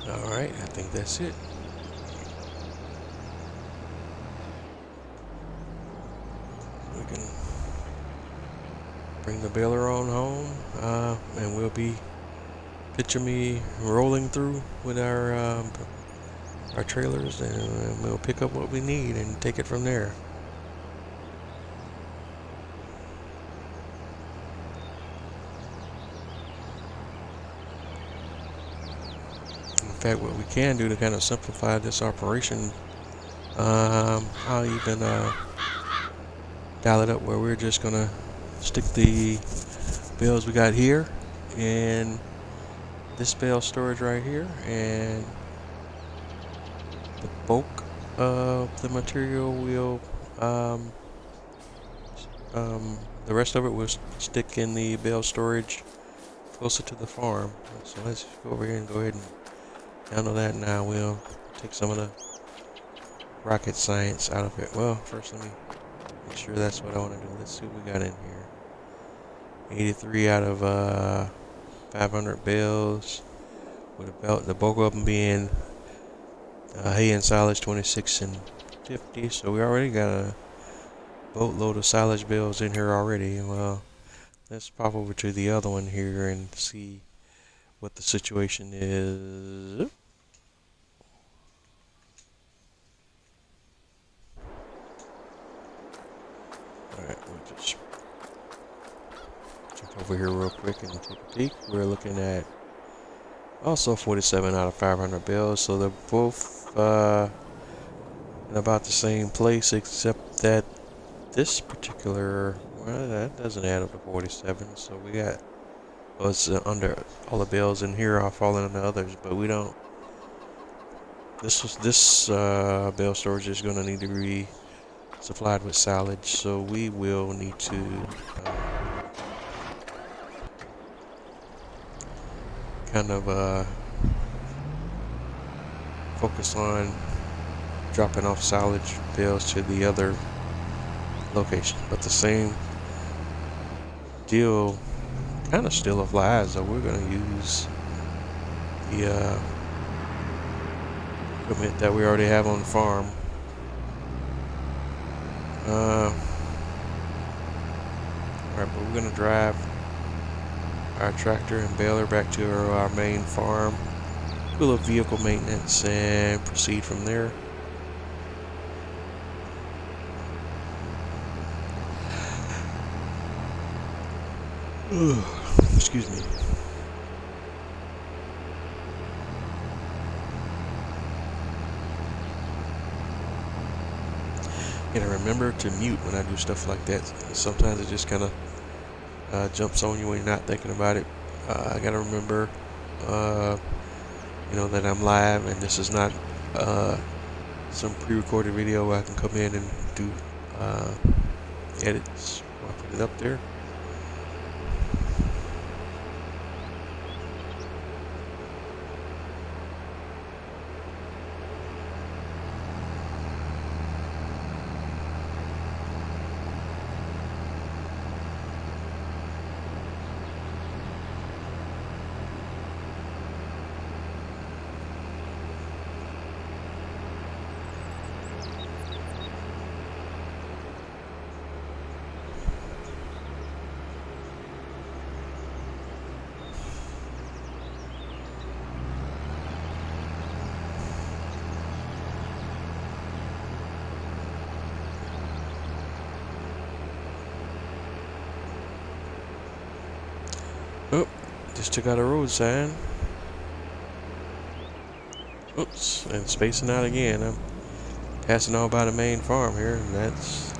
All right, I think that's it. We can bring the baler on home, and we'll be picture me rolling through with our trailers, and we'll pick up what we need and take it from there. In fact, what we can do to kind of simplify this operation, I'll even dial it up where we're just gonna stick the bales we got here in this bale storage right here, and the bulk of the material will the rest of it will stick in the bale storage closer to the farm. So let's go over here and go ahead and handle that now. We'll take some of the rocket science out of it. Well, first let me make sure that's what I want to do. Let's see what we got in here. 83 out of 500 bales, with the bulk of them being hay and silage 26 and 50. So we already got a boatload of silage bales in here already. Well, let's pop over to the other one here and see what the situation is. Alright, we'll just jump over here real quick and take a peek. We're looking at also 47 out of 500 bales, so they're both in about the same place, except that this particular, well, that doesn't add up to 47, so we got, well, it's under, all the bales in here are falling under others, but we don't, this bale storage is going to need to be supplied with silage, so we will need to kind of focus on dropping off silage bales to the other location. But the same deal kind of still applies, so we're going to use the equipment that we already have on the farm. Alright, but we're going to drive our tractor and baler back to our main farm, do a little vehicle maintenance, and proceed from there. Excuse me. And I remember to mute when I do stuff like that. Sometimes it just kind of jumps on you when you're not thinking about it. I gotta remember, that I'm live and this is not some pre-recorded video where I can come in and do edits. I'll put it up there. Just took out a road sign. Oops, and spacing out again. I'm passing on by the main farm here, and that's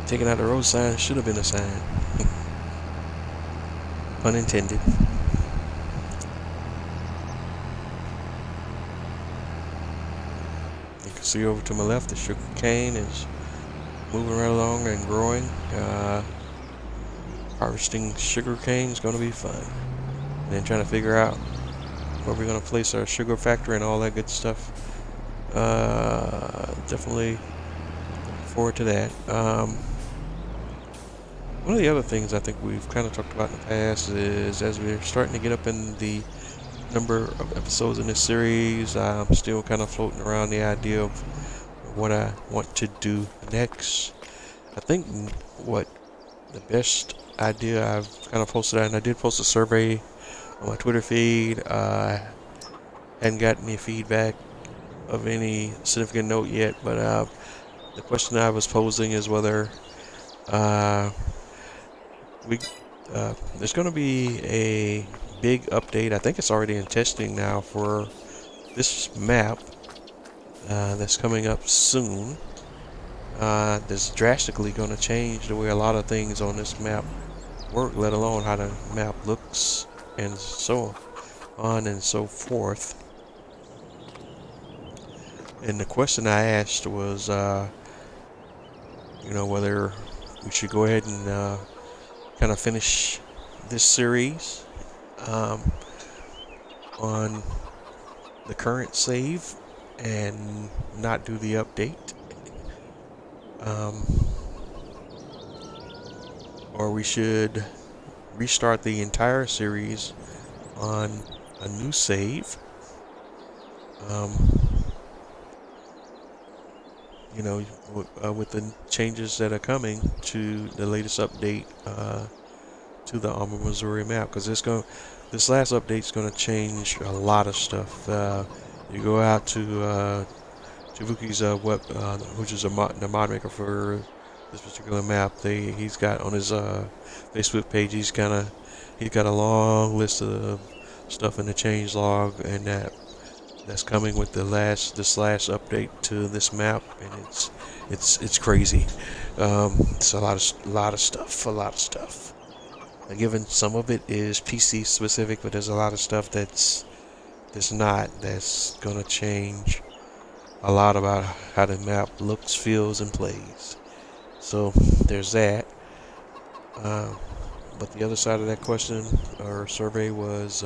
taking out the road sign. Should have been a sign. Pun intended. You can see over to my left the sugar cane is moving right along and growing. Harvesting sugar cane is going to be fun. And then trying to figure out where we're going to place our sugar factory and all that good stuff. Definitely looking forward to that. One of the other things I think we've kind of talked about in the past is as we're starting to get up in the number of episodes in this series, I'm still kind of floating around the idea of what I want to do next. I think what the best idea I've kind of posted out, and I did post a survey on my Twitter feed. Hadn't gotten any feedback of any significant note yet, but the question I was posing is whether there's going to be a big update. I think it's already in testing now for this map that's coming up soon. That's drastically going to change the way a lot of things on this map work, let alone how the map looks and so on and so forth. And the question I asked was, whether we should go ahead and kind of finish this series on the current save and not do the update, or we should restart the entire series on a new save. With the changes that are coming to the latest update to the Alma, Missouri map, because this last update is going to change a lot of stuff. You go out to Javuki's web, which is the mod maker for this particular map. He's got on his Facebook page. He's got a long list of stuff in the change log, and that's coming with this last update to this map, and it's crazy. It's a lot of stuff. And given some of it is PC specific, but there's a lot of stuff that's gonna change a lot about how the map looks, feels, and plays. So there's that. But the other side of that question or survey was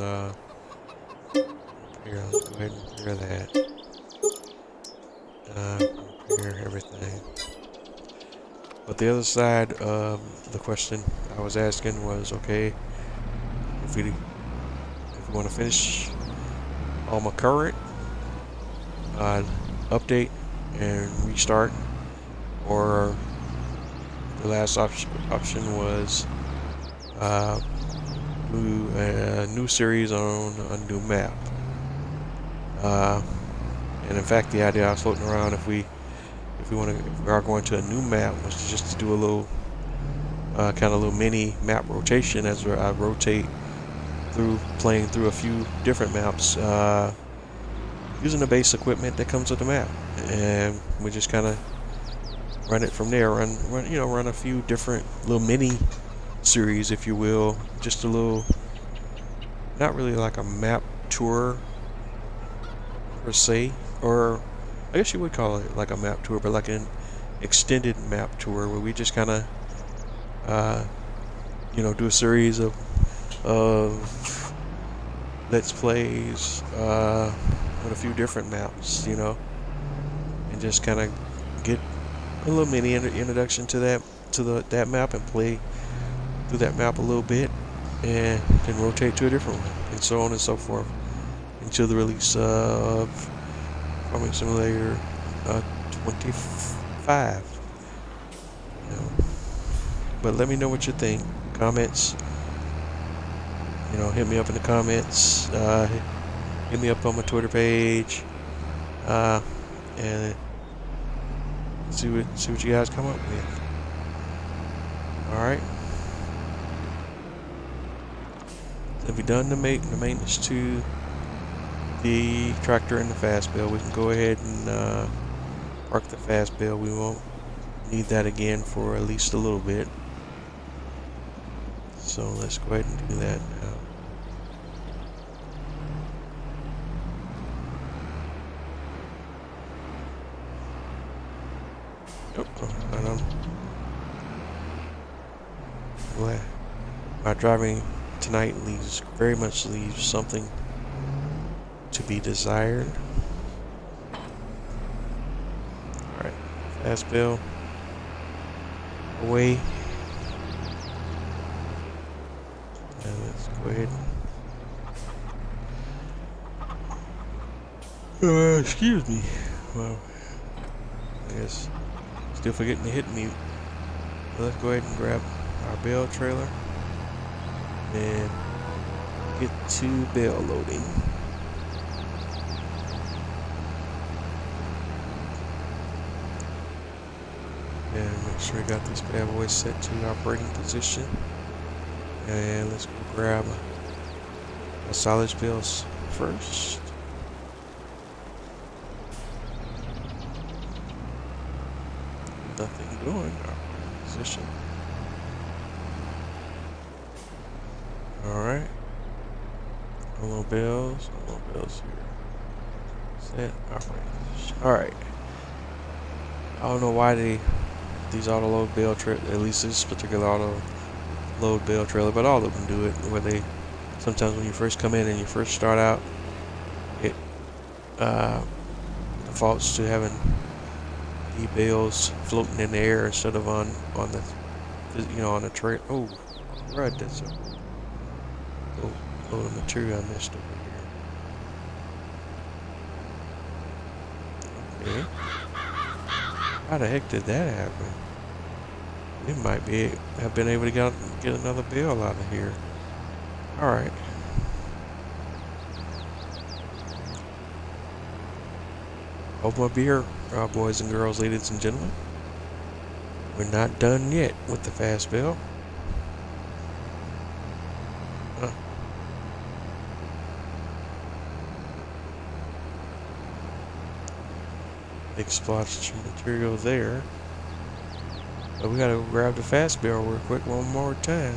here, let's go ahead and clear that. Clear everything. But the other side of the question I was asking was, okay, if we want to finish Alma current, update and restart, or the last option was a new series on a new map. And in fact, the idea I was floating around, if we are going to a new map, was just to do a little little mini map rotation as I rotate through, playing through a few different maps, using the base equipment that comes with the map, and we just kind of run it from there. Run a few different little mini series, if you will, just a little, not really like a map tour per se, or I guess you would call it like a map tour, but like an extended map tour where we just kind of do a series of let's plays with a few different maps, and just kind of get a little mini introduction to that map and play through that map a little bit, and then rotate to a different one, and so on and so forth, until the release of Farming Simulator 25. But let me know what you think. Comments. Hit me up in the comments. Hit me up on my Twitter page, and see what you guys come up with. All right. If we done the maintenance to the tractor and the fast bale, we can go ahead and park the fast bale. We won't need that again for at least a little bit. So let's go ahead and do that now. Well, my driving tonight very much leaves something to be desired. Alright, fast bale away. And let's go ahead. Excuse me. Well, I guess still forgetting to hit mute. Let's go ahead and grab our bale trailer and get to bale loading. And make sure we got this bad boy set to operating position. And let's go grab a silage bales first. Nothing doing. Position. Alright. No bills here. Set operating. Alright. I don't know why these auto load bale trailer, at least this particular auto load bale trailer, but all of them do it where they sometimes when you first come in and you first start out, it defaults to having the bales floating in the air instead of on the on the tray. Oh, right, that's a load of material I missed over here. Okay. How the heck did that happen? We might have been able to get another bale out of here. All right. Hold my beer, boys and girls, ladies and gentlemen. We're not done yet with the fast bale. Big splotch of material there. But we gotta grab the fast bale real quick one more time.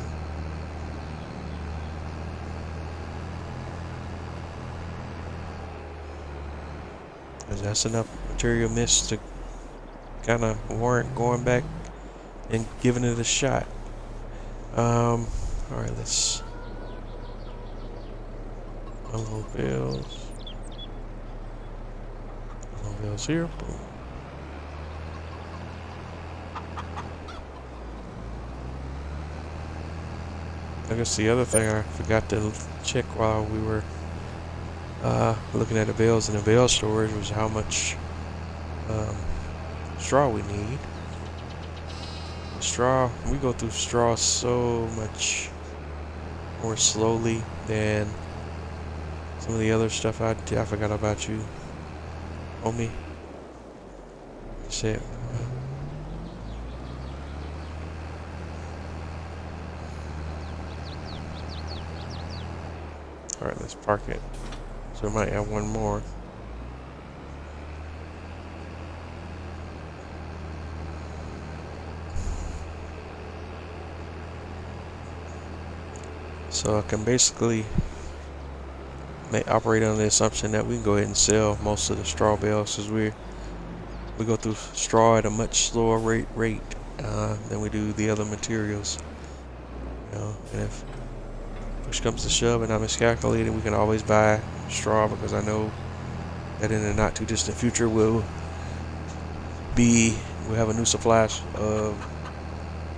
Because that's enough material missed to kind of warrant going back and giving it a shot. Alright, let's unload bales. Unload bales here. Boom. I guess the other thing I forgot to check while we were looking at the bales in the bale storage was how much straw we need. Straw, we go through straw so much more slowly than some of the other stuff I forgot about you, homie. That's it. Alright, let's park it. So we might have one more. So I can basically operate on the assumption that we can go ahead and sell most of the straw bales because we go through straw at a much slower rate than we do the other materials. And if push comes to shove and I miscalculated, we can always buy straw because I know that in the not too distant future we'll have a new supply of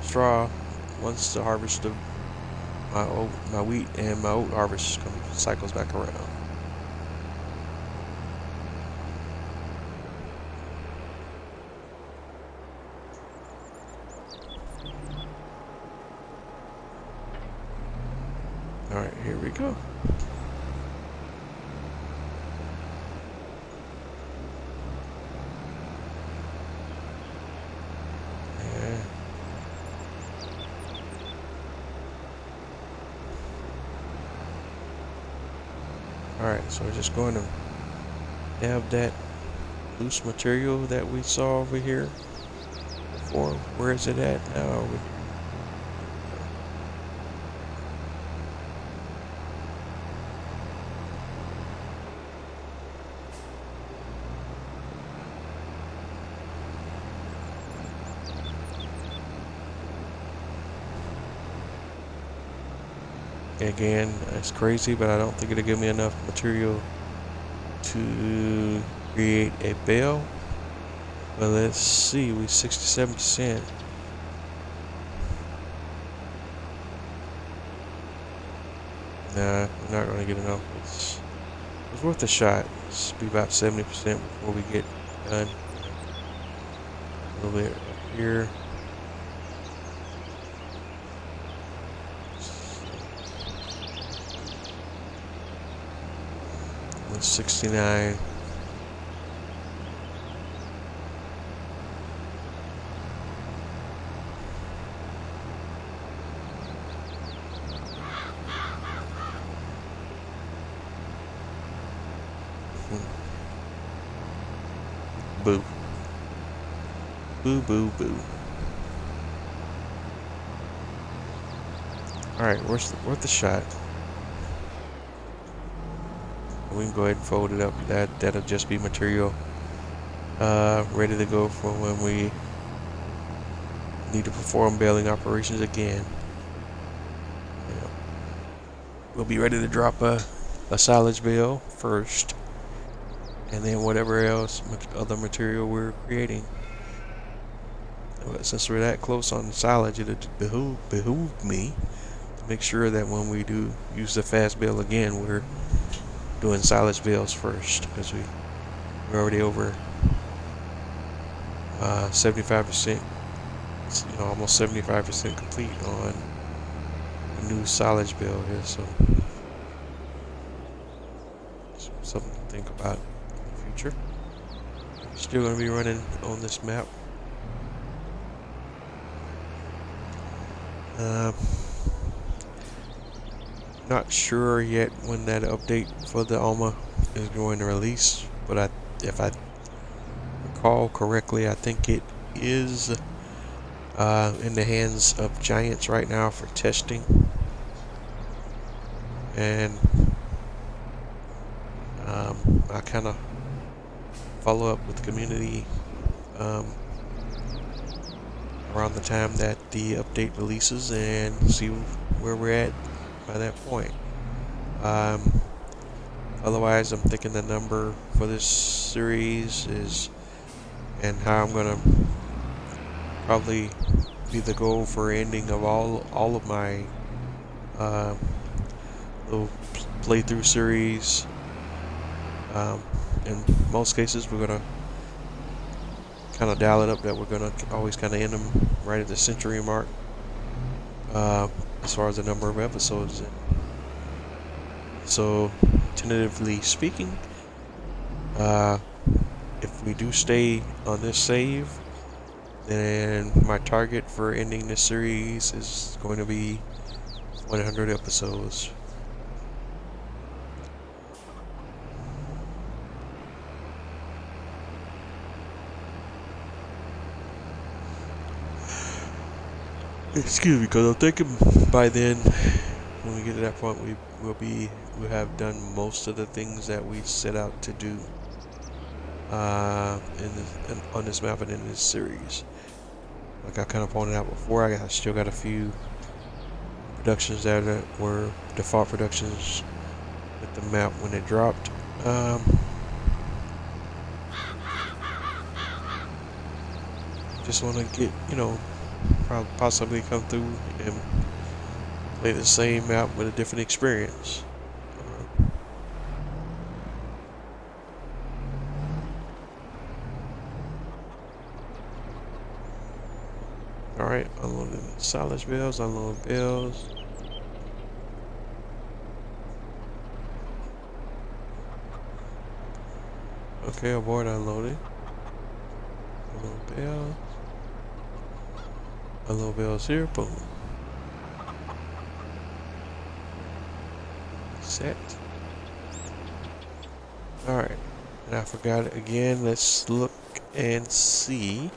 straw once the harvest of my wheat and my oat harvest cycles back around. All right, here we go. Alright, so we're just going to have that loose material that we saw over here before. Where is it at now? Again, it's crazy, but I don't think it'll give me enough material to create a bale. But let's see, we 67%. Nah, we're not gonna get enough. It's worth a shot. It's be about 70% before we get done. A little bit up here. 69. Boo. Boo, boo, boo. Alright, worth the shot. We can go ahead and fold it up. That'll just be material ready to go for when we need to perform baling operations again. Yeah. We'll be ready to drop a silage bale first, and then whatever else other material we're creating. But since we're that close on silage, it behooved me to make sure that when we do use the fast bale again, we're doing silage bales first, because we're already over 75%, almost 75% complete on the new silage bale here. So something to think about in the future. Still going to be running on this map. Not sure yet when that update for the Alma is going to release, but if I recall correctly, I think it is in the hands of Giants right now for testing, and I kind of follow up with the community around the time that the update releases and see where we're at by that point. Otherwise, I'm thinking the number for this series is, and how I'm gonna probably be the goal for ending of all of my little playthrough series. In most cases, we're gonna kind of dial it up that we're gonna always kind of end them right at the century mark, as far as the number of episodes. So, tentatively speaking, if we do stay on this save, then my target for ending this series is going to be 100 episodes. Excuse me, because I'm thinking by then, when we get to that point, we'll have done most of the things that we set out to do on this map and in this series. Like I kind of pointed out before, I still got a few productions that were default productions with the map when it dropped. Just want to get, possibly come through and play the same map with a different experience. Alright, unloading silage bales, unload bales. Okay, avoid unloading. Unload bales. Unload bales here, boom. Set. All right, and I forgot it again. Let's look and see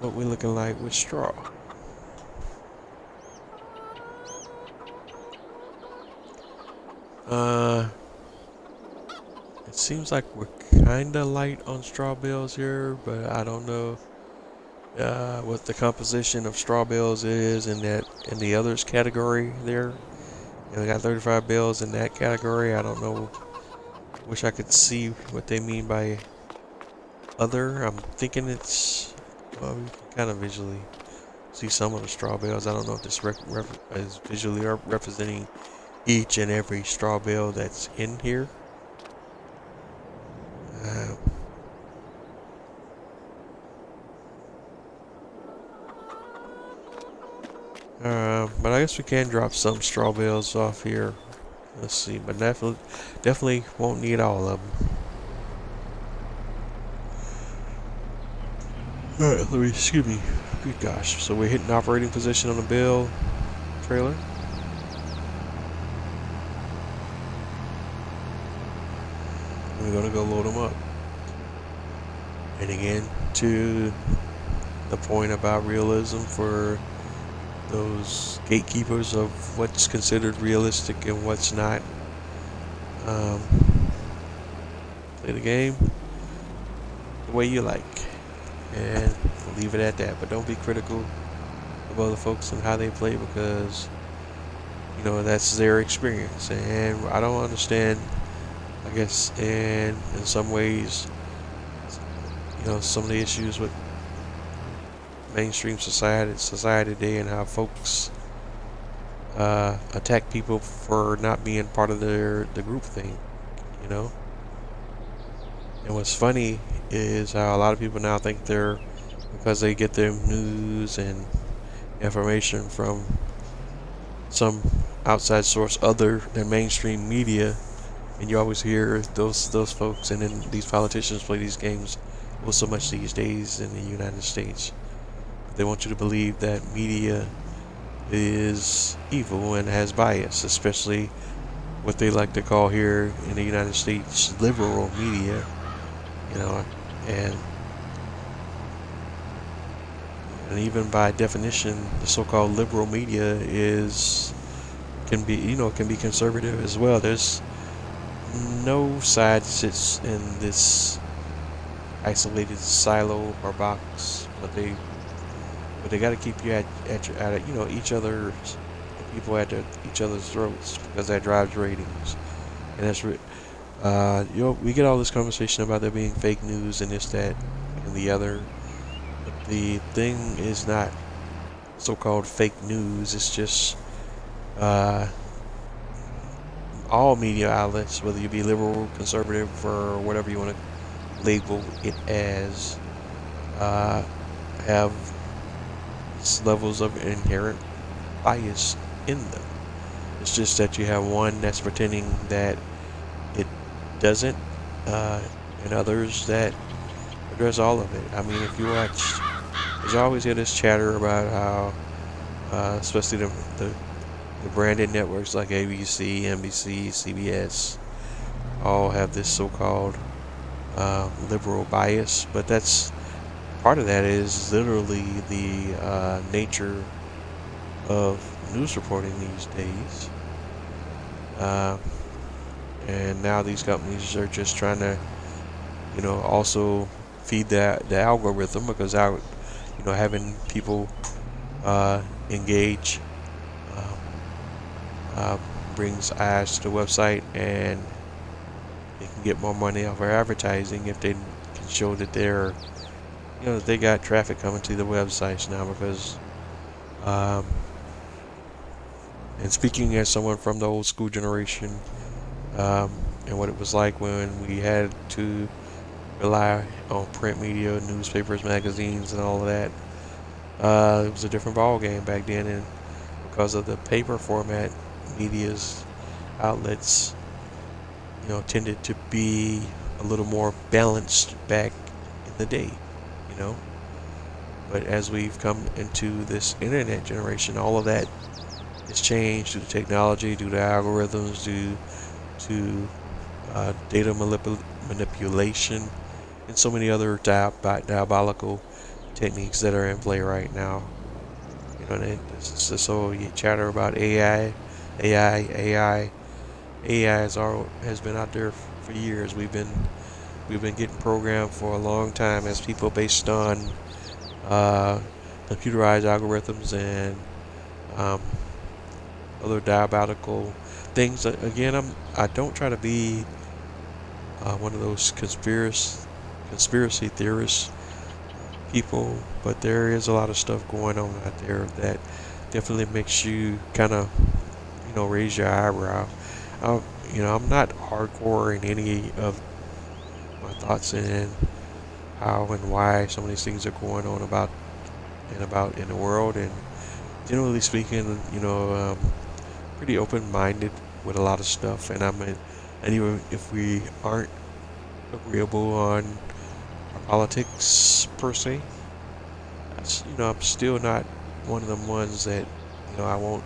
what we're looking like with straw. Uh, it seems like we're kinda light on straw bales here, but I don't know what the composition of straw bales is in the others category there. And we got 35 bales in that category. I don't know. Wish I could see what they mean by other. I'm thinking it's, well, we can kind of visually see some of the straw bales. I don't know if this is visually representing each and every straw bale that's in here. Uh, but I guess we can drop some straw bales off here. Let's see, but definitely won't need all of them. All right, excuse me. Good gosh. So we're hitting operating position on the bale trailer. We're gonna go load them up. And again, to the point about realism for those gatekeepers of what's considered realistic and what's not. Um, Play the game the way you like, and we'll leave it at that. But don't be critical of other folks and how they play, because that's their experience, and I don't understand. I guess in some ways, some of the issues with mainstream society today, and how folks attack people for not being part of the group thing, you know. And what's funny is how a lot of people now think because they get their news and information from some outside source other than mainstream media, and you always hear those folks, and then these politicians play these games well so much these days in the United States. They want you to believe that media is evil and has bias, especially what they like to call here in the United States liberal media, and even by definition, the so-called liberal media can be conservative as well. There's no side sits in this isolated silo or box, but they got to keep you at each other's people at each other's throats, because that drives ratings. And that's we get all this conversation about there being fake news and this, that, and the other. But the thing is not so-called fake news. It's just all media outlets, whether you be liberal, conservative, or whatever you want to label it as, have levels of inherent bias in them. It's just that you have one that's pretending that it doesn't, and others that address all of it. I mean, if you watch, you always hear this chatter about how, especially the branded networks like ABC, NBC, CBS, all have this so-called liberal bias, but that's part of that is literally the nature of news reporting these days. And now these companies are just trying to, also feed the algorithm, because having people engage brings eyes to the website, and they can get more money off our advertising if they can show that they got traffic coming to the websites now. Because and speaking as someone from the old school generation, and what it was like when we had to rely on print media, newspapers, magazines, and all of that, it was a different ball game back then. And because of the paper format, media's outlets, tended to be a little more balanced back in the day, But as we've come into this internet generation, all of that has changed due to technology, due to algorithms, due to data manipulation, and so many other diabolical techniques that are in play right now. You know, so you chatter about AI, AI. AI has been out there for years. We've been getting programmed for a long time as people based on uh, computerized algorithms and um, other diabolical things. Again, I don't try to be one of those conspiracy theorists people, but there is a lot of stuff going on out there that definitely makes you kind of raise your eyebrow. I, I'm not hardcore in any of my thoughts in how and why some of these things are going on about in the world, and generally speaking, pretty open-minded with a lot of stuff. And even if we aren't agreeable on our politics per se, I'm still not one of them ones that I won't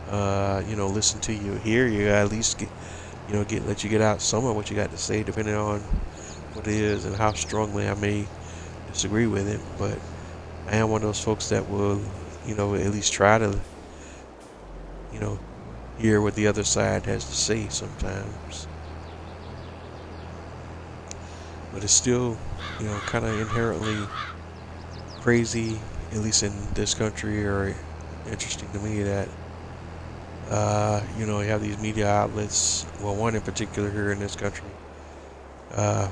listen to you, hear you, at least let you get out some of what you got to say, depending on what it is and how strongly I may disagree with it. But I am one of those folks that will, at least try to, you know, hear what the other side has to say sometimes. But it's still, kind of inherently crazy, at least in this country, or interesting to me that, you have these media outlets, well, one in particular here in this country, uh,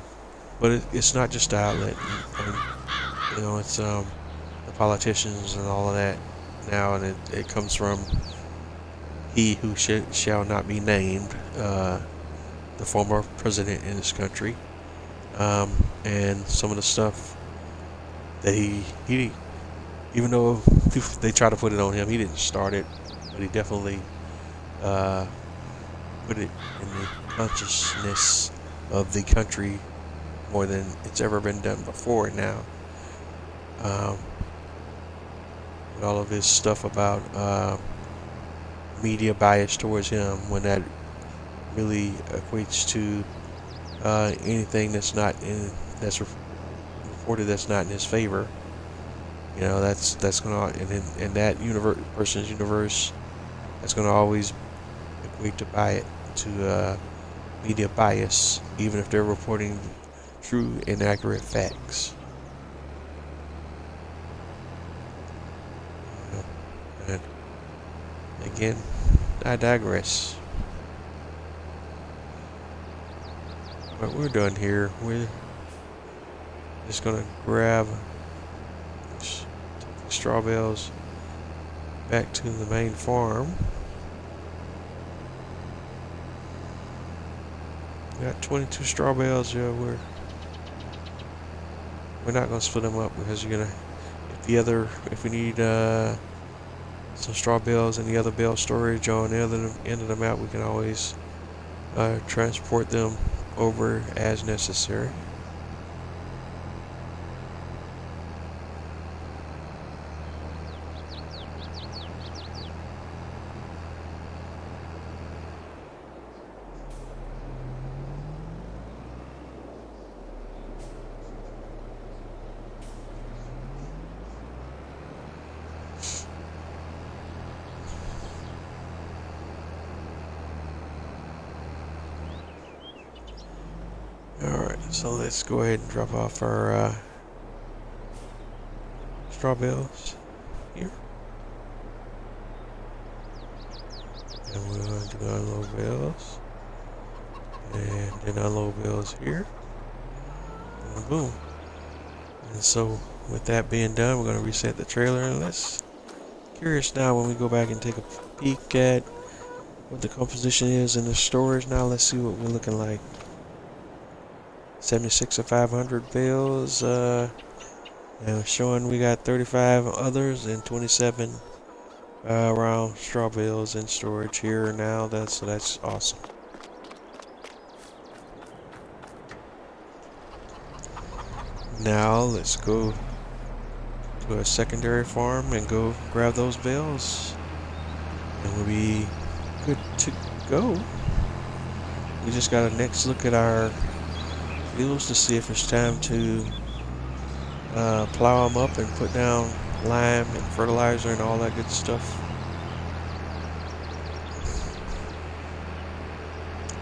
but it's not just the outlet, it's the politicians and all of that now, and it comes from he who shall not be named, the former president in this country, and some of the stuff that he even though they try to put it on him, he didn't start it, but he definitely uh, put it in the consciousness of the country more than it's ever been done before now. Um, with all of his stuff about media bias towards him, when that really equates to anything that's reported that's not in his favor. That's gonna, in that person's universe, that's gonna always equate to media bias, even if they're reporting true and accurate facts. And again, I digress. But we're done here. We're just gonna grab straw bales back to the main farm. We got 22 straw bales. Yeah, we're not gonna split them up because if we need some straw bales and the other bale storage on the other end of the map, we can always transport them over as necessary. Alright, so let's go ahead and drop off our straw bales here. And we're going to unload bales. And then unload bales here. And boom. And so with that being done, we're going to reset the trailer, and let's curious now when we go back and take a peek at what the composition is in the storage. Now let's see what we're looking like. 76 of 500 bales, and showing we got 35 others and 27 round straw bales in storage here now. That's awesome. Now let's go to a secondary farm and go grab those bales, and we'll be good to go. we just got to next look at our fields to see if it's time to plow them up and put down lime and fertilizer and all that good stuff.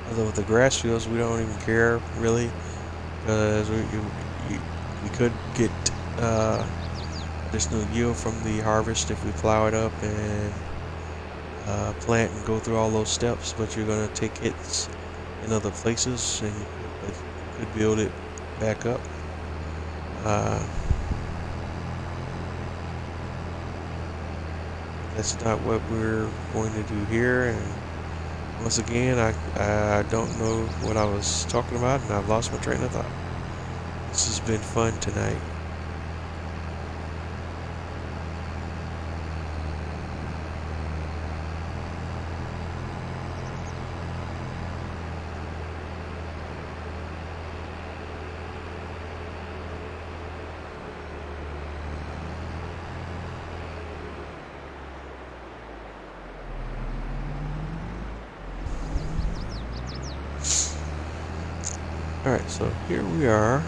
Although with the grass fields, we don't even care really, because we could get additional yield from the harvest if we plow it up and plant and go through all those steps. But you're going to take hits in other places, and you could build it back up. That's not what we're going to do here, and once again, I don't know what I was talking about, and I've lost my train of thought. This has been fun tonight. Alright, so here we are.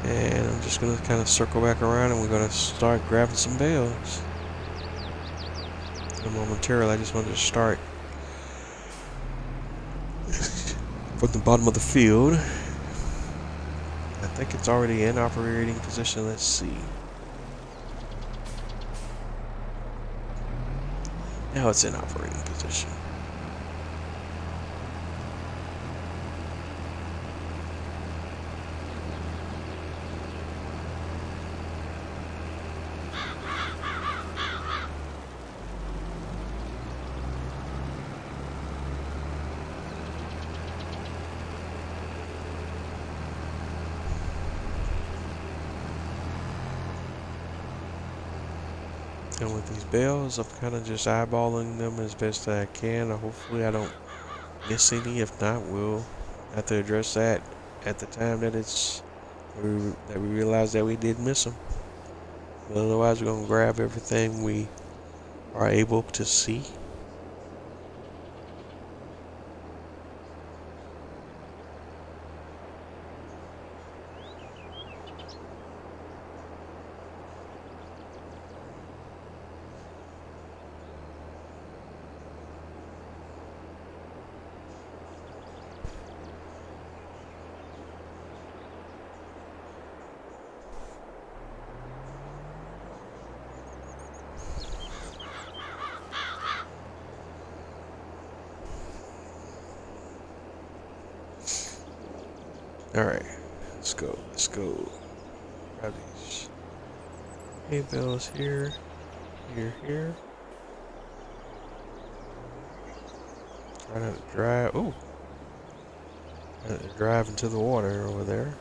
And I'm just going to kind of circle back around, and we're going to start grabbing some bales. And momentarily, I just wanted to start from the bottom of the field. I think it's already in operating position. Let's see. Now it's in operating position. And with these bales, I'm kind of just eyeballing them as best I can. Hopefully I don't miss any. If not, we'll have to address that at the time that we realize that we did miss them. But otherwise, we're gonna grab everything we are able to see. Alright, let's go. Grab these hay bales here. Try not to drive. Oh! Try not to drive into the water over there.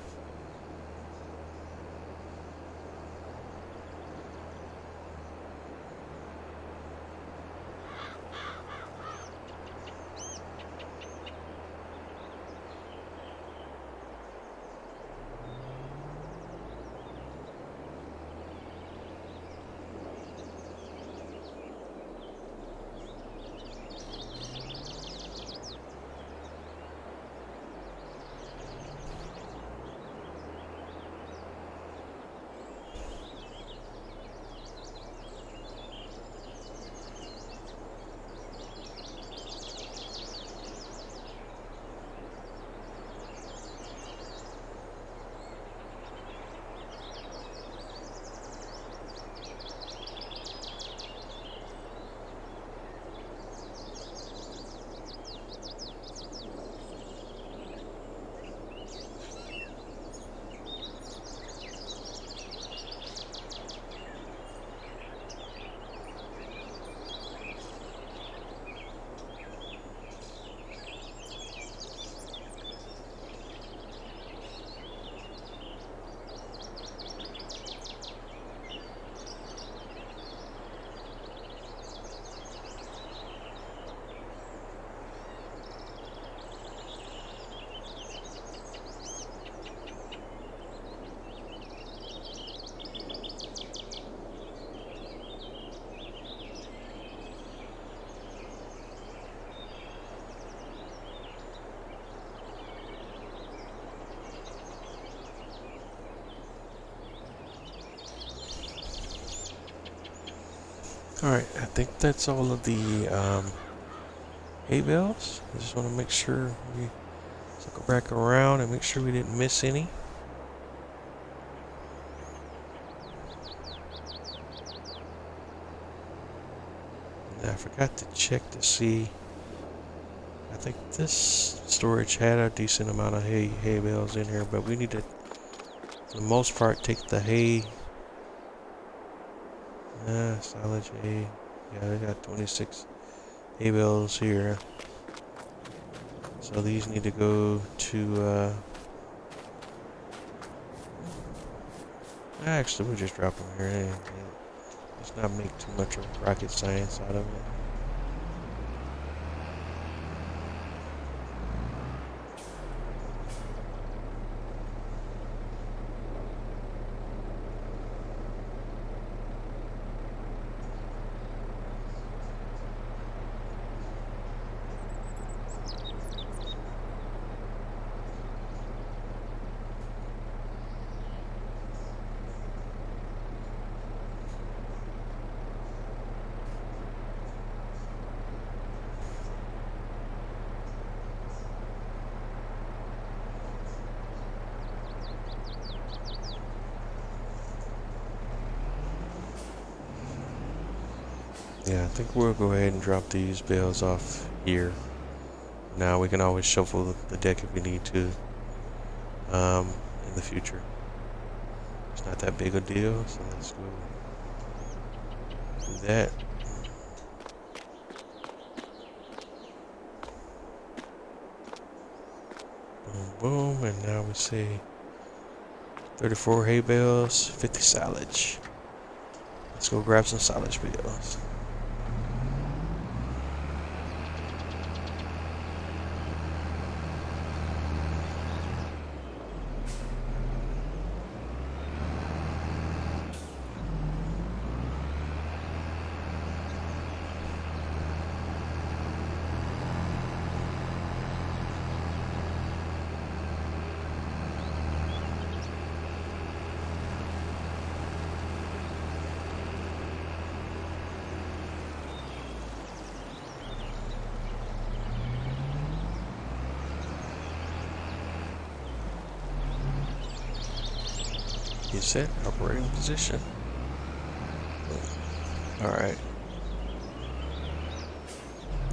Alright, I think that's all of the hay bales. I just want to make sure we circle back around and make sure we didn't miss any. And I forgot to check to see. I think this storage had a decent amount of hay bales in here, but we need to, for the most part, take the hay. Silage hay. Yeah, we got 26 hay bales here. So these need to go to, actually we'll just drop them here. Let's not make too much of rocket science out of it. Yeah, I think we'll go ahead and drop these bales off here. Now we can always shuffle the deck if we need to in the future. It's not that big a deal, so let's go do that. Boom, boom, and now we see 34 hay bales, 50 silage. Let's go grab some silage bales. You set operating position. Alright.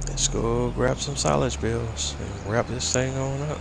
Let's go grab some silage bales and wrap this thing on up.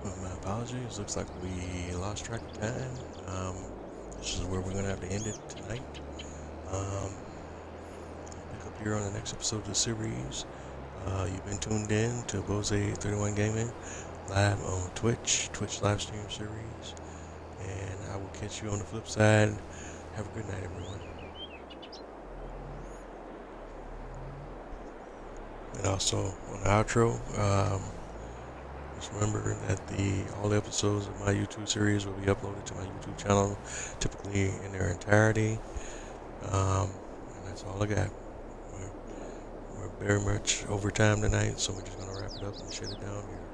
Well, my apologies. Looks like we lost track of time. Um, this is where we're gonna have to end it tonight. Um, pick up here on the next episode of the series. You've been tuned in to Bose 31 Gaming live on Twitch live stream series, and I will catch you on the flip side. Have a good night, everyone. And also on the outro, just remember that all the episodes of my YouTube series will be uploaded to my YouTube channel, typically in their entirety. And that's all I got. We're very much over time tonight, so we're just gonna wrap it up and shut it down here.